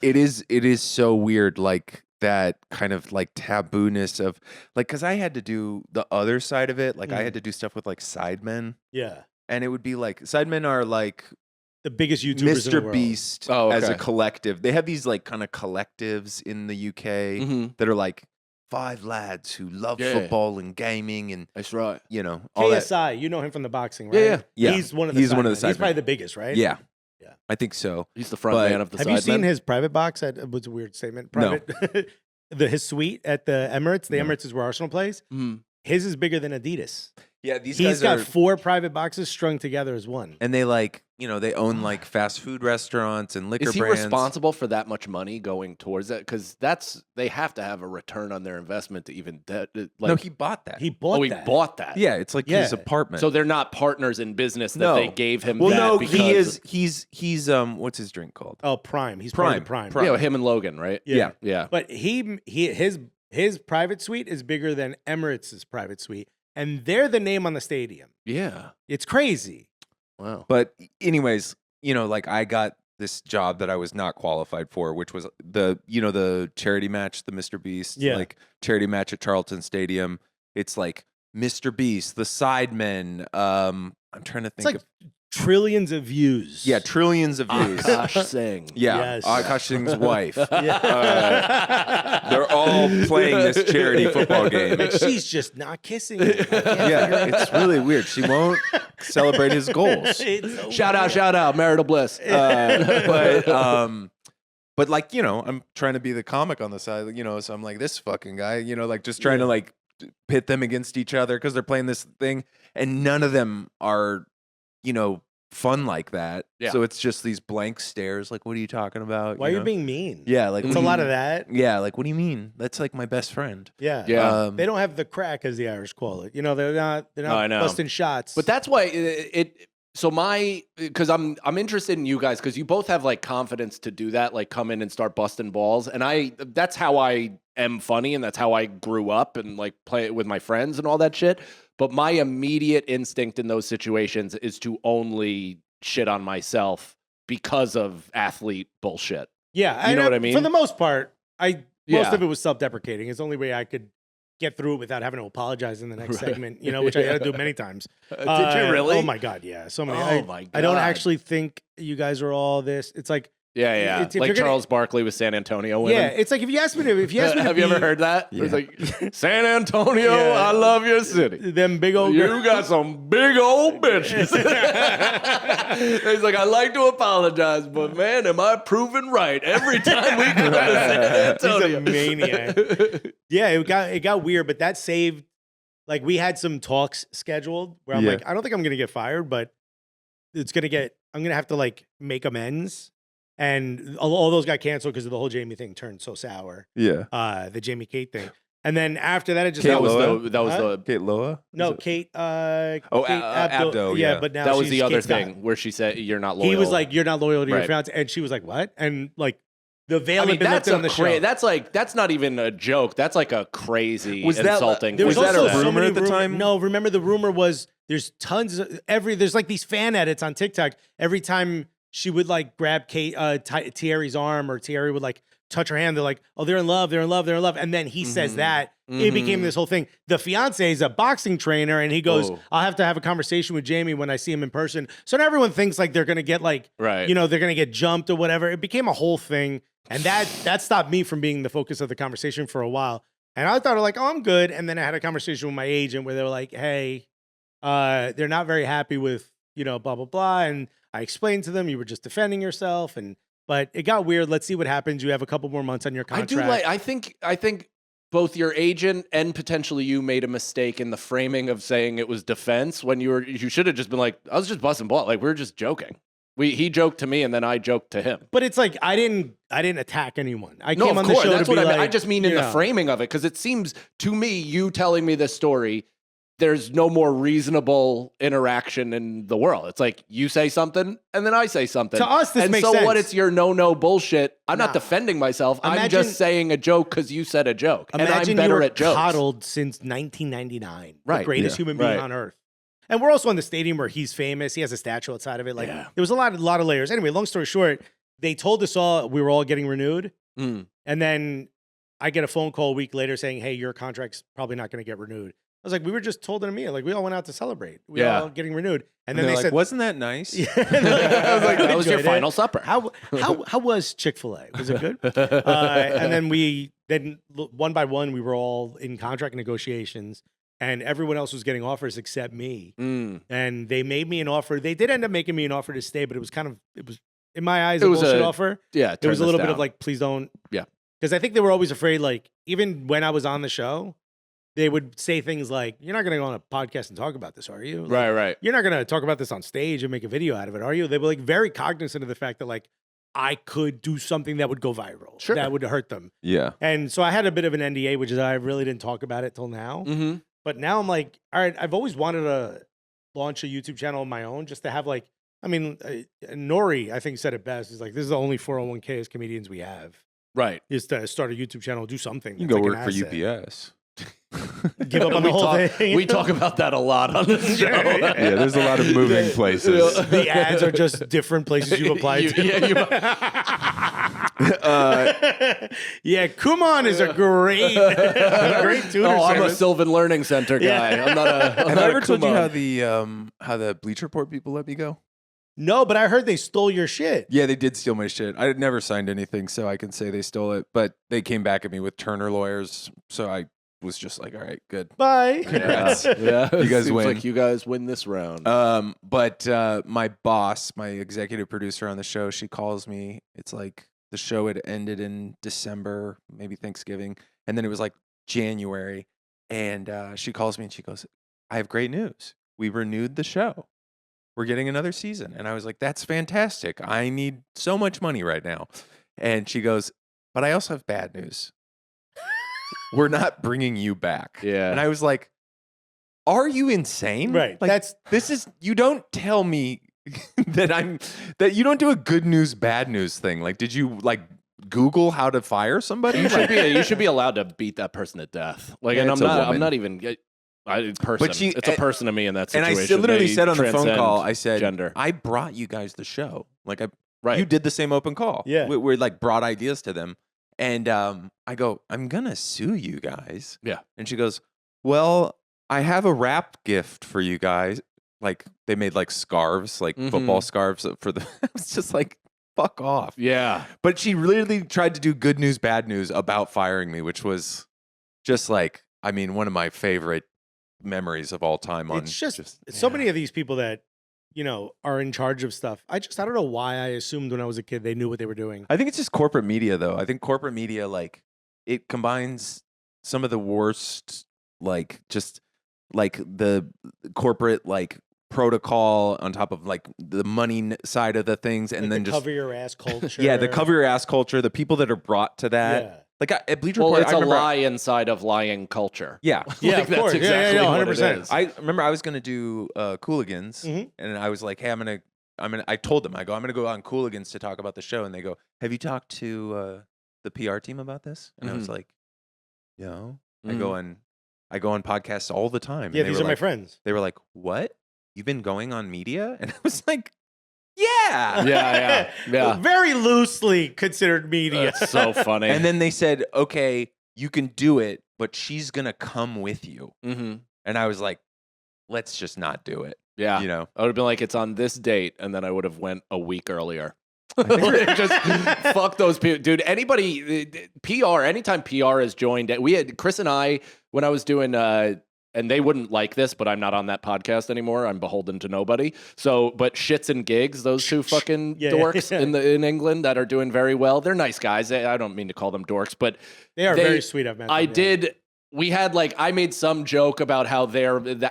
it is so weird, like that kind of like tabooness of like, because I had to do the other side of it, like I had to do stuff with like sidemen, Yeah, and it would be like sidemen are like the biggest YouTubers in the Mr. world. Beast Oh, as a okay. collective. They have these like kind of collectives in the UK Mhm. that are like 5 lads who love Yeah. football and gaming and That's right. all that. KSI, you know him from the boxing, right? Yeah, yeah. He's one of the He's one of the sidemen. He's sidemen. probably the biggest, right? Yeah, Yeah. I think so. He's the front But man of the Have you seen Sidemen. his private box? That was a weird statement. No. Private, his suite at the Emirates. The No. Emirates is where Arsenal plays. Mhm. His is bigger than Adidas. Yeah, these He's guys got are, 4 private boxes strung together as one. and they like they own like fast food restaurants and liquor Is he brands. responsible for that much money going towards that? Because they have to have a return on their investment to even No, he bought that. He bought he that. bought that. yeah, it's like his Yeah. apartment. So they're not partners in business that No. they gave him. well, that no, because he is. He's what's his drink called? Oh, Prime. He's part of the Prime. Prime. Yeah, him and Logan, right? Yeah. Yeah. But his private suite is bigger than Emirates' private suite, and they're the name on the stadium. Yeah. It's crazy. Wow. But anyways, like I got this job that I was not qualified for, which was the charity match, the Mr. Beast, Yeah. like charity match at Charlton Stadium. It's like Mr. Beast, the Sidemen. I'm trying to It's think like of trillions of views. Yeah, trillions of views. Akash Singh. Yeah, Yes. Akash Singh's wife. Yeah. They're all playing this charity football game. And she's just not kissing him. Yeah, it's really weird. She won't celebrate his goals. It's so Shout weird. out, marital bliss. But like, you know, I'm trying to be the comic on the side, you know, so I'm like, this fucking guy, you know, like just trying to like pit them against each other because they're playing this thing, and none of them are, you know, fun like that. Yeah. So it's just these blank stares. Like, what are you talking about? Why are you know? being mean? Yeah, like It's what a do lot you- of that. Yeah, like what do you mean? That's like my best friend. Yeah. Yeah. They don't have the crack, as the Irish call it. You know, they're not I know. busting shots. But that's why because I'm interested in you guys because you both have like confidence to do that, like come in and start busting balls, and that's how I am funny, and that's how I grew up and like play it with my friends and all that shit. But my immediate instinct in those situations is to only shit on myself because of athlete bullshit. yeah, You know what I mean? For the most part, most Yeah. of it was self-deprecating. It's the only way I could get through it without having to apologize in the next segment, you know, which I had to do many times. Did you really? Oh my God, yeah. So many. Oh my I don't God. actually think you guys are all this. It's like, Yeah. It's- if Like you're gonna- Charles Barkley with San Antonio women. yeah, it's like if you ask me to, Have you ever heard that? Yeah. It's like, San Antonio, Yeah. I love your city. them big old You girls. got some big old bitches. He's like, I like to apologize, but man, am I proven right every time we go to San He's Antonio? a maniac. Yeah, it got weird, but that saved. Like we had some talks scheduled where I'm Yeah. like, I don't think I'm gonna get fired, but I'm gonna have to like make amends. And all those got canceled because of the whole Jamie thing turned so sour. Yeah. The Jamie Kate thing. And then after that, it just Kate that was Loa? the that was Huh? the Kate Loa? no Is it- Kate. Oh, Kate Abdo, yeah. but now that was she's the other Kate Scott. thing where she said you're not loyal. He was like, "You're not loyal to your Right. fiance," and she was like, "What?" And like the veil I mean, had been that's lifted on the show. that's not even a joke. That's like a crazy Was that- insulting. There was that a also so rumor many at the time? No, remember the rumor was there's tons of there's like these fan edits on TikTok. Every time she would like grab Kate Thierry's arm or Thierry would like touch her hand, they're like, "Oh, they're in love, they're in love, they're in love." And then he says that. It became this whole thing. The fiance is a boxing trainer, and he goes, Oh. "I'll have to have a conversation with Jamie when I see him in person." So now everyone thinks like they're gonna get like, Right. you know, they're gonna get jumped or whatever. It became a whole thing, and that stopped me from being the focus of the conversation for a while. And I thought like, "Oh, I'm good." And then I had a conversation with my agent where they were like, "Hey, they're not very happy with, you know, blah blah blah." And I explained to them, "You were just defending yourself," but it got weird. Let's see what happens. You have a couple more months on your I contract. do like. I think both your agent and potentially you made a mistake in the framing of saying it was defense when you should have just been like, I was just busting ball. Like we were just joking. He joked to me and then I joked to him. But it's like I didn't attack anyone. I No, came of on the course. show That's to be what I mean. like, I just mean in you the know. framing of it because it seems to me you telling me this story. There's no more reasonable interaction in the world. It's like you say something and then I say something. To us, this and makes so sense. what? It's your no bullshit. I'm Nah. not defending myself. I'm Imagine- just saying a joke because you said a joke, and I'm Imagine better you were at jokes. coddled since 1999. The Right. greatest Yeah. human being Right. on earth. And we're also in the stadium where he's famous. He has a statue outside of it. Like Yeah. there was a lot of layers. Anyway, long story short, they told us all we were all getting renewed. Mm. And then I get a phone call a week later saying, "Hey, your contract's probably not going to get renewed." I was like, "We were just told in a meal. Like we all went out to celebrate. We Yeah. all getting renewed." And they're then they like, said, wasn't that nice? Yeah. I was like, That was your "Enjoyed it." final supper. How was Chick-fil-A? Was it good? And then one by one we were all in contract negotiations, and everyone else was getting offers except me. Mm. And they made me an offer. They did end up making me an offer to stay, but it was in my eyes It a was bullshit a- offer. Yeah, There was a turn little this bit of down. like, please don't. Yeah. Because I think they were always afraid, like, even when I was on the show, they would say things like, "You're not going to go on a podcast and talk about this, are you?" Like, right. You're not going to talk about this on stage and make a video out of it, are you? They were like very cognizant of the fact that like I could do something that would go viral, Sure. that would hurt them. Yeah. And so I had a bit of an NDA, which is I really didn't talk about it till now. Mm-hmm. But now I'm like, all right, I've always wanted to launch a YouTube channel of my own just to have like, I mean, Nori, I think said it best. Is like, this is the only 401k as comedians we have. Right. Is to start a YouTube channel, do something. You can that's go like work an for asset. UPS. Give up on the whole thing. We talk about that a lot on this show. Yeah, there's a lot of moving places. The ads are just different places you've applied to. Yeah, Kumon is a great tutor I'm a service. Sylvan Learning Center guy. Yeah. I'm not a. I'm Have not I a ever told you Kumon. how the Bleacher Report people let me go? No, but I heard they stole your shit. Yeah, they did steal my shit. I had never signed anything, so I can say they stole it. But they came back at me with Turner lawyers, so I was just like, all right, good. Bye. Congrats. Yeah, You guys seems win. like you guys win this round. But my boss, my executive producer on the show, she calls me. It's like the show had ended in December, maybe Thanksgiving, and then it was like January. And she calls me and she goes, I have great news. We renewed the show. We're getting another season. And I was like, that's fantastic. I need so much money right now. And she goes, but I also have bad news. We're not bringing you back. Yeah. And I was like, are you insane? Right. Like, you don't tell me that you don't do a good news, bad news thing. Like, did you like Google how to fire somebody? You should be allowed to beat that person to death. Like, Yeah, and it's I'm a not woman. even. Person. It's a person to me in that And situation. I literally They said on the phone transcend call, I said, gender. I brought you guys the show. Like, Right. you did the same open call. Yeah. We like brought ideas to them. And I go, I'm going to sue you guys. Yeah. And she goes, well, I have a wrap gift for you guys. Like, they made like scarves, like football scarves for the. I was just like, fuck off. Yeah. But she literally tried to do good news, bad news about firing me, which was just like, I mean, one of my favorite memories of all time. It's just so many of these people that, are in charge of stuff. I don't know why I assumed when I was a kid they knew what they were doing. I think it's just corporate media, though. I think corporate media, like, it combines some of the worst, like, just like the corporate, like, protocol on top of like the money side of the things, and Like then the just cover your ass culture. yeah, the cover your ass culture, the people that are brought to that. Yeah. Like at Bleacher Well, Report, it's I a remember, lie inside of lying culture. Yeah, Yeah, Like, of that's course. exactly Yeah, what it 100%. is. I remember I was gonna do COOLIGANS, Mhm. and I was like, hey, I told them, I'm gonna go on COOLIGANS to talk about the show, and they go, have you talked to the PR team about this? And I was like, no. I go on podcasts all the time. Yeah, and they these were are my like- friends. They were like, what? You've been going on media? And I was like, yeah. Yeah. Very loosely considered media. That's so funny. And then they said, okay, you can do it, but she's going to come with you. Mhm. And I was like, let's just not do it. Yeah. You know? I would have been like, it's on this date, and then I would have went a week earlier. Like, just fuck those people, dude. Anybody, PR, anytime PR has joined, we had Chris and I when I was doing, and they wouldn't like this, but I'm not on that podcast anymore. I'm beholden to nobody. So, but Shits and Gigs, those two fucking Yeah, dorks yeah. in England that are doing very well. They're nice guys. I don't mean to call them dorks, but They are very sweet. I've met them, I yeah. did. We had like I made some joke about how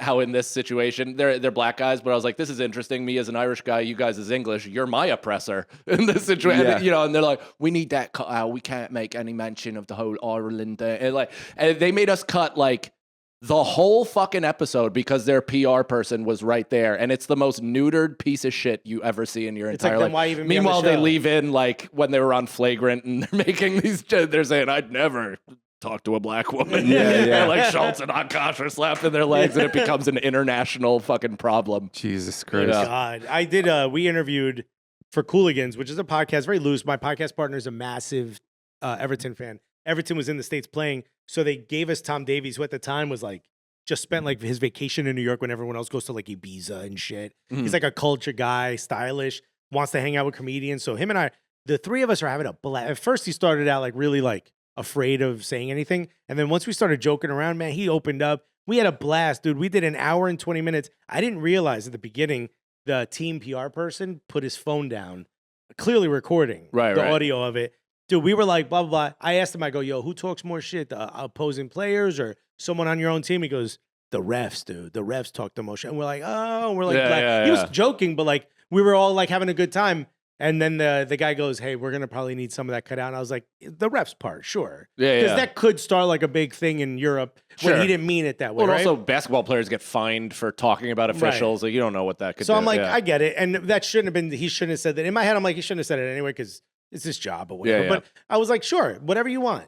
how in this situation they're black guys, but I was like, this is interesting. Me as an Irish guy, you guys as English, you're my oppressor in this situation. Yeah. And they're like, we need that cut out. We can't make any mention of the whole Ireland thing. And they made us cut like the whole fucking episode because their PR person was right there, and it's the most neutered piece of shit you ever see in your It's entire like, then life. why even be on the Meanwhile, they show? leave in like when they were on Flagrant, and they're making these. They're saying, "I'd never talk to a black woman." Yeah. And like Schultz and Akash are slapping their legs, and it becomes an international fucking problem. Jesus Christ. Yeah. God, I did. We interviewed for COOLIGANS, which is a podcast, very loose. My podcast partner is a massive Everton fan. Everton was in the States playing, so they gave us Tom Davies, who at the time was like just spent like his vacation in New York when everyone else goes to like Ibiza and shit. He's like a culture guy, stylish, wants to hang out with comedians. So him and I, the three of us are having a blast. At first, he started out like really like afraid of saying anything, and then once we started joking around, man, he opened up. We had a blast, dude. We did an hour and 20 minutes. I didn't realize at the beginning the team PR person put his phone down, clearly recording the audio of it. Dude, we were like, blah, blah, blah. I asked him, I go, yo, who talks more shit, the opposing players or someone on your own team? He goes, the refs, dude. The refs talk the most shit. And we're like, oh, we're like, glad. He was joking, but like, we were all like having a good time. And then the guy goes, hey, we're going to probably need some of that cut out. And I was like, the refs part, sure. Because that could start like a big thing in Europe when he didn't mean it that way, Well, right? also basketball players get fined for talking about officials. Like, you don't know what that could do. So I'm like, I get it. And that shouldn't have been, he shouldn't have said that. In my head, I'm like, he shouldn't have said it anyway because it's his job or whatever. Yeah. But I was like, sure, whatever you want.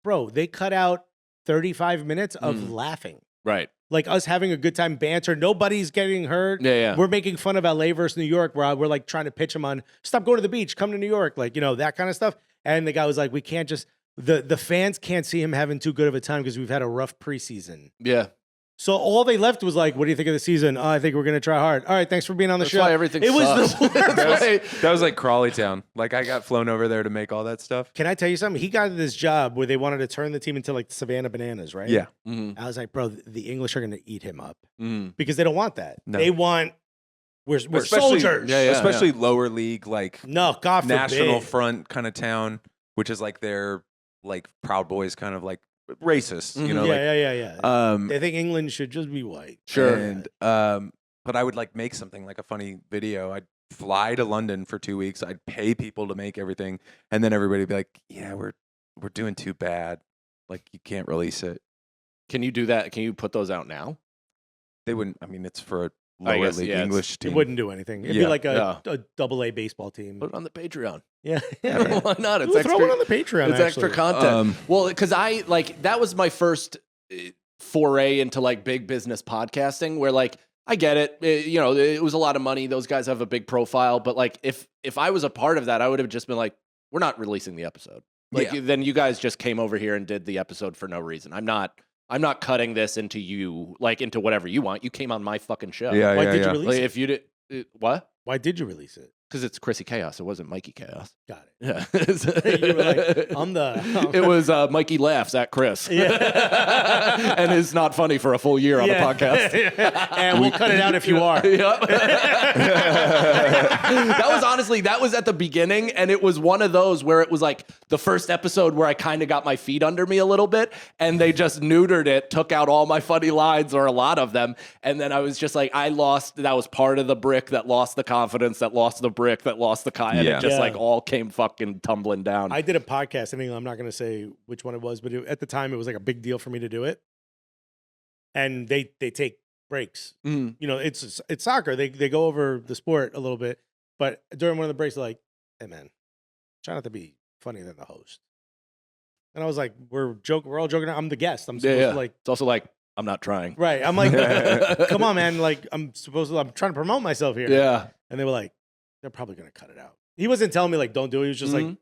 Bro, they cut out 35 minutes of laughing. Right. Like us having a good time, banter. Nobody's getting hurt. Yeah. We're making fun of LA versus New York, where we're like trying to pitch them on, stop going to the beach, come to New York, like, you know, that kind of stuff. And the guy was like, we can't just, the fans can't see him having too good of a time because we've had a rough preseason. Yeah. So all they left was like, what do you think of the season? Oh, I think we're going to try hard. All right, thanks for being on the That's show. why everything It was sucks. the worst. That was like Crawley Town. Like I got flown over there to make all that stuff. Can I tell you something? He got this job where they wanted to turn the team into like the Savannah Bananas, right? Yeah. Mhm. I was like, bro, the English are going to eat him up Mhm. because they don't want that. No. They want, we're Especially- soldiers. Yeah, yeah. Especially lower league, like No, God forbid. National Front kind of town, which is like their like Proud Boys kind of like racist, you know? yeah. Like, They think England should just be white. Sure. And but I would like make something like a funny video. I'd fly to London for 2 weeks. I'd pay people to make everything, and then everybody would be like, "Yeah, we're doing too bad. Like you can't release it." Can you do that? Can you put those out now? They wouldn't. I mean, it's for a I lower guess, league yeah, English It team. wouldn't do anything. It'd be Yeah. like a Yeah. double-A baseball team. Put it on the Patreon. Yeah. Why not? It's Ooh, extra. throw it on the Patreon, It's extra actually. content. Well, because I like that was my first foray into like big business podcasting, where like I get it, you know, it was a lot of money. Those guys have a big profile, but like if I was a part of that, I would have just been like, we're not releasing the episode. Like then you guys just came over here and did the episode for no reason. I'm not cutting this into you, like into whatever you want. You came on my fucking show. Yeah, Why yeah, did yeah. you release Like it? if you did what? Why did you release it? Because it's Chrissy Chaos. It wasn't Mikey Chaos. Got it. Yeah. You were like, I'm the... It was Mikey laughs at Chris. Yeah. And is not funny for a full year on the podcast. And we'll cut it out if you are. Yep. that was at the beginning, and it was one of those where it was like the first episode where I kind of got my feet under me a little bit, and they just neutered it, took out all my funny lines or a lot of them, and then I was just like, that was part of the brick that lost the confidence, that lost the brick, that lost the and Yeah. it just Yeah. like all came fucking tumbling down. I did a podcast in England. I'm not going to say which one it was, but at the time, it was like a big deal for me to do it. And they take breaks. Mhm. You know, it's soccer. They go over the sport a little bit, but during one of the breaks, they're like, "Hey, man, try not to be funnier than the host." And I was like, "We're all joking. I'm the guest. I'm supposed to like." It's also like, I'm not trying. Right. I'm like, "Come on, man. Like, I'm trying to promote myself here." Yeah. And they were like, "They're probably going to cut it out." He wasn't telling me like, "Don't do it." He was just like, Mhm.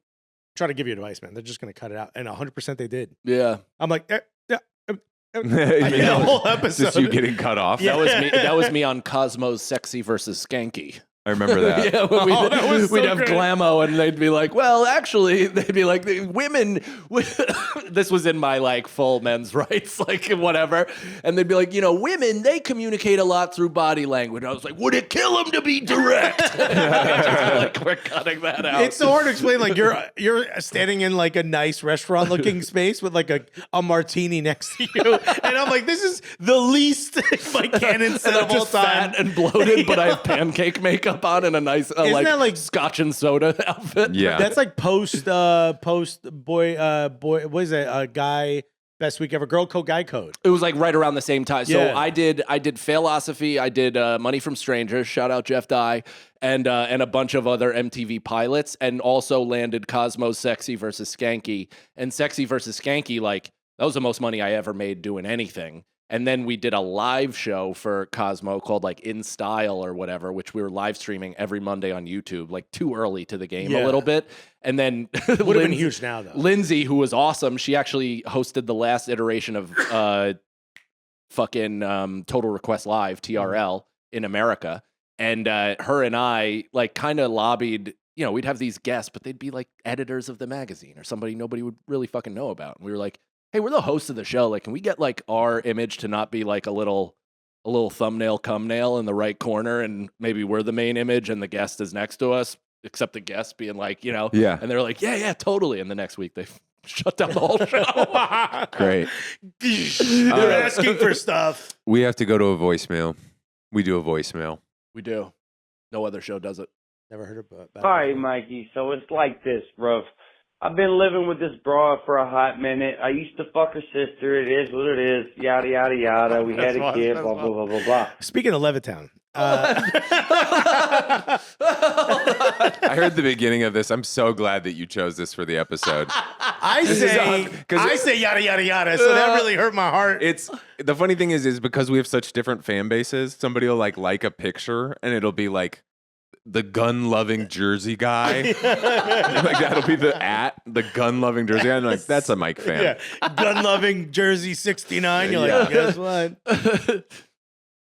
"Trying to give you advice, man. They're just going to cut it out." And 100% they did. Yeah. I'm like, I I did mean, the that was whole episode. Just you getting cut off. Yeah. That was me on Cosmo's Sexy versus Skanky. I remember that. Yeah, when Oh, that was we'd so have great. Glammo, and they'd be like, "Well, actually," they'd be like, "The women." This was in my like full men's rights, like whatever, and they'd be like, "Women, they communicate a lot through body language." I was like, "Would it kill them to be direct?" Like, we're cutting that out. It's so hard to explain. Like you're standing in like a nice restaurant looking space with like a martini next to you, and I'm like, this is the least like canon and set I'm of all just time. fat and bloated, but I have pancake makeup on and a nice that like- scotch and soda outfit. Yeah. That's like post boy. What is it? Guy best week ever. Girl code, guy code. It was like right around the same time. So Yeah. I did Failosophy, I did Money from Strangers, shout out Jeff Dye, and a bunch of other MTV pilots, and also landed Cosmo's Sexy versus Skanky. And Sexy versus Skanky, like that was the most money I ever made doing anything. And then we did a live show for Cosmo called like In Style or whatever, which we were live streaming every Monday on YouTube, like too early to the game a Yeah. little bit. And then Would have been huge now though. Lindsay, who was awesome, she actually hosted the last iteration of fucking Total Request Live, TRL, in America. And her and I like kind of lobbied, we'd have these guests, but they'd be like editors of the magazine or somebody nobody would really fucking know about. And we were like, hey, we're the hosts of the show. Like, can we get like our image to not be like a little thumbnail cumnail in the right corner, and maybe we're the main image and the guest is next to us, except the guest being like, Yeah. And they're like, yeah, totally. And the next week they shut down the whole show. Great. They're asking for stuff. We have to go to a voicemail. We do a voicemail. We do. No other show does it. Never heard about All right, Mikey. So it's like this, bro. I've been living with this broad for a hot minute. I used to fuck her sister. It is what it is. Yada, yada, yada. We had a kid, blah, blah, blah, blah, blah. Speaking of Levittown, I heard the beginning of this. I'm so glad that you chose this for the episode. I say yada yada yada, so that really hurt my heart. It's the funny thing is because we have such different fan bases, somebody will like a picture and it'll be like the gun-loving Jersey guy. Like that'll be the gun-loving Jersey guy. I'm like, that's a Mike fan. Yeah. Gun-loving Jersey 69. You're like, guess what?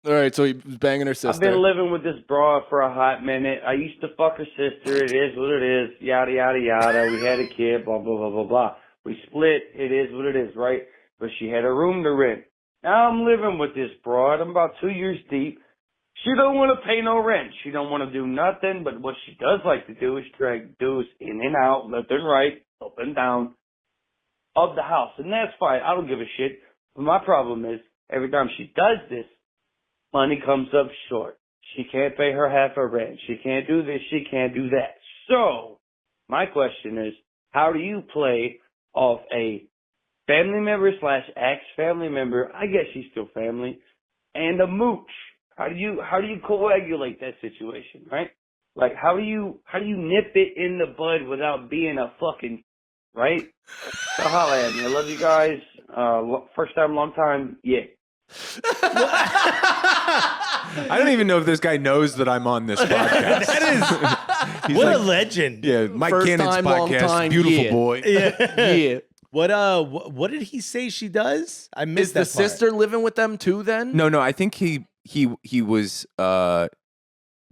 All right, so he was banging her sister. I've been living with this broad for a hot minute. I used to fuck her sister. It is what it is. Yada, yada, yada. We had a kid, blah, blah, blah, blah, blah. We split. It is what it is, right? But she had a room to rent. Now I'm living with this broad. I'm about 2 years deep. She don't want to pay no rent. She don't want to do nothing. But what she does like to do is drag dudes in and out, left and right, up and down of the house. And that's fine. I don't give a shit. But my problem is every time she does this, money comes up short. She can't pay her half her rent. She can't do this. She can't do that. So my question is, how do you play off a family member / ex-family member? I guess she's still family, and a mooch. How do you coagulate that situation, right? Like how do you nip it in the bud without being a fucking right? So holla at me. I love you guys. First time, long time. Yeah. I don't even know if this guy knows that I'm on this podcast. That is what a legend. Yeah, Mike First Cannon's time, long podcast, time, beautiful yeah. boy. Yeah. What did he say she does? I missed Is the that part. sister living with them too then? No, I think he was the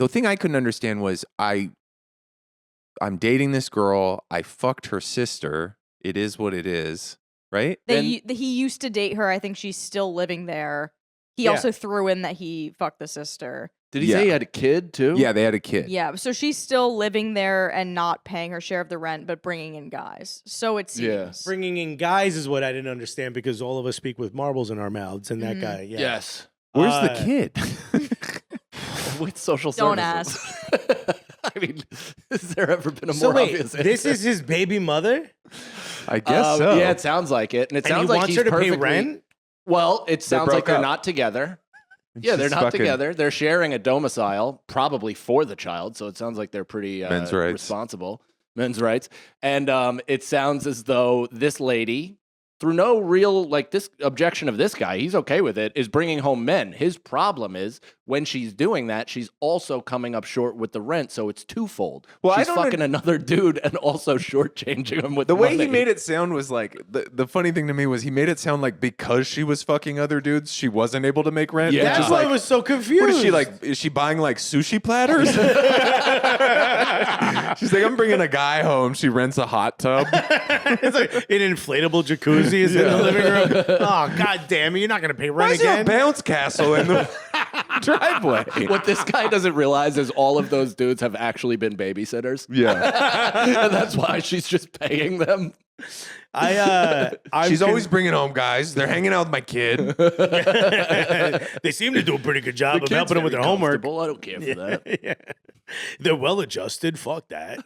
thing I couldn't understand was I'm dating this girl, I fucked her sister. It is what it is, right? He used to date her. I think she's still living there. He Yeah. also threw in that he fucked the sister. Did he say he had a kid too? Yeah, they had a kid. Yeah, so she's still living there and not paying her share of the rent, but bringing in guys. So it seems. Yeah. Bringing in guys is what I didn't understand because all of us speak with marbles in our mouths, and that guy, yeah. Yes. Where's the kid? With social Don't services. I mean, has there ever been a So more wait, obvious this answer? is his baby mother, I guess so. Yeah, it sounds like it. And it and sounds he like wants he's her to pay perfectly- rent. Well, it sounds like broke they're up. not together. And Yeah, they're she's not fucking- together. They're sharing a domicile, probably for the child. So it sounds like they're pretty Men's rights. responsible. Men's rights. And it sounds as though this lady, through no real, this objection of this guy, he's okay with it, is bringing home men. His problem is when she's doing that, she's also coming up short with the rent. So it's twofold. Well, I she's don't fucking another dude and also shortchanging him with The way money. he made it sound was like the funny thing to me was he made it sound like because she was fucking other dudes, she wasn't able to make rent. Yeah. which That's is why like, I was so confused. what is she like? Is she buying like sushi platters? She's like, I'm bringing a guy home. She rents a hot tub. It's like an inflatable jacuzzi is in the living room. Oh, god damn it! You're not gonna pay Why rent is there a again. bounce castle in the driveway? What this guy doesn't realize is all of those dudes have actually been babysitters. Yeah, And that's why she's just paying them. she's always bringing home guys. They're hanging out with my kid. They seem to do a pretty good job The of helping them with their kid's very homework. comfortable. I don't care for that. Yeah. They're well adjusted. Fuck that.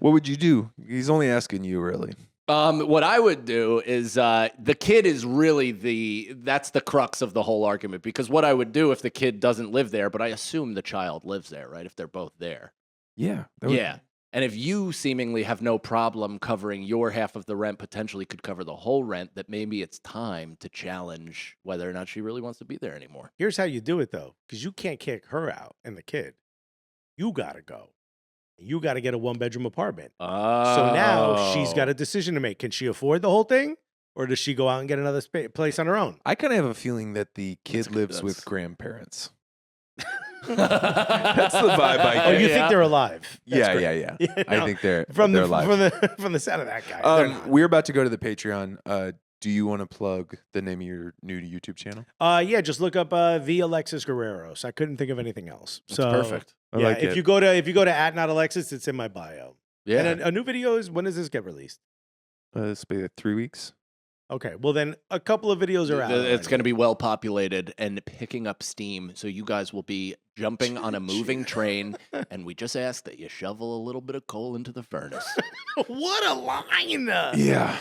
What would you do? He's only asking you, really. What I would do is the kid is really that's the crux of the whole argument, because what I would do if the kid doesn't live there, but I assume the child lives there, right? If they're both there. Yeah. Yeah. And if you seemingly have no problem covering your half of the rent, potentially could cover the whole rent, that maybe it's time to challenge whether or not she really wants to be there anymore. Here's how you do it though, because you can't kick her out and the kid. You gotta go. You gotta get a 1-bedroom apartment. So now she's got a decision to make. Can she afford the whole thing, or does she go out and get another place on her own? I kind of have a feeling that the kid That's- lives that's- with grandparents. That's the vibe I get. Oh, you Yeah. think they're alive? That's Yeah, great. yeah. Yeah, I no, think they're from alive. the sound of that guy. they're not. We're about to go to the Patreon. Do you want to plug the name of your new YouTube channel? Yeah, just look up the Alexis Guerreros. I couldn't think of anything else. That's So perfect. I yeah, like if it. you go to at not Alexis, it's in my bio. Yeah. And a new video is, when does this get released? This will be 3 weeks. Okay, well then a couple of videos are out. It's going to be well populated and picking up steam. So you guys will be jumping on a moving train. And we just ask that you shovel a little bit of coal into the furnace. What a line! Yeah.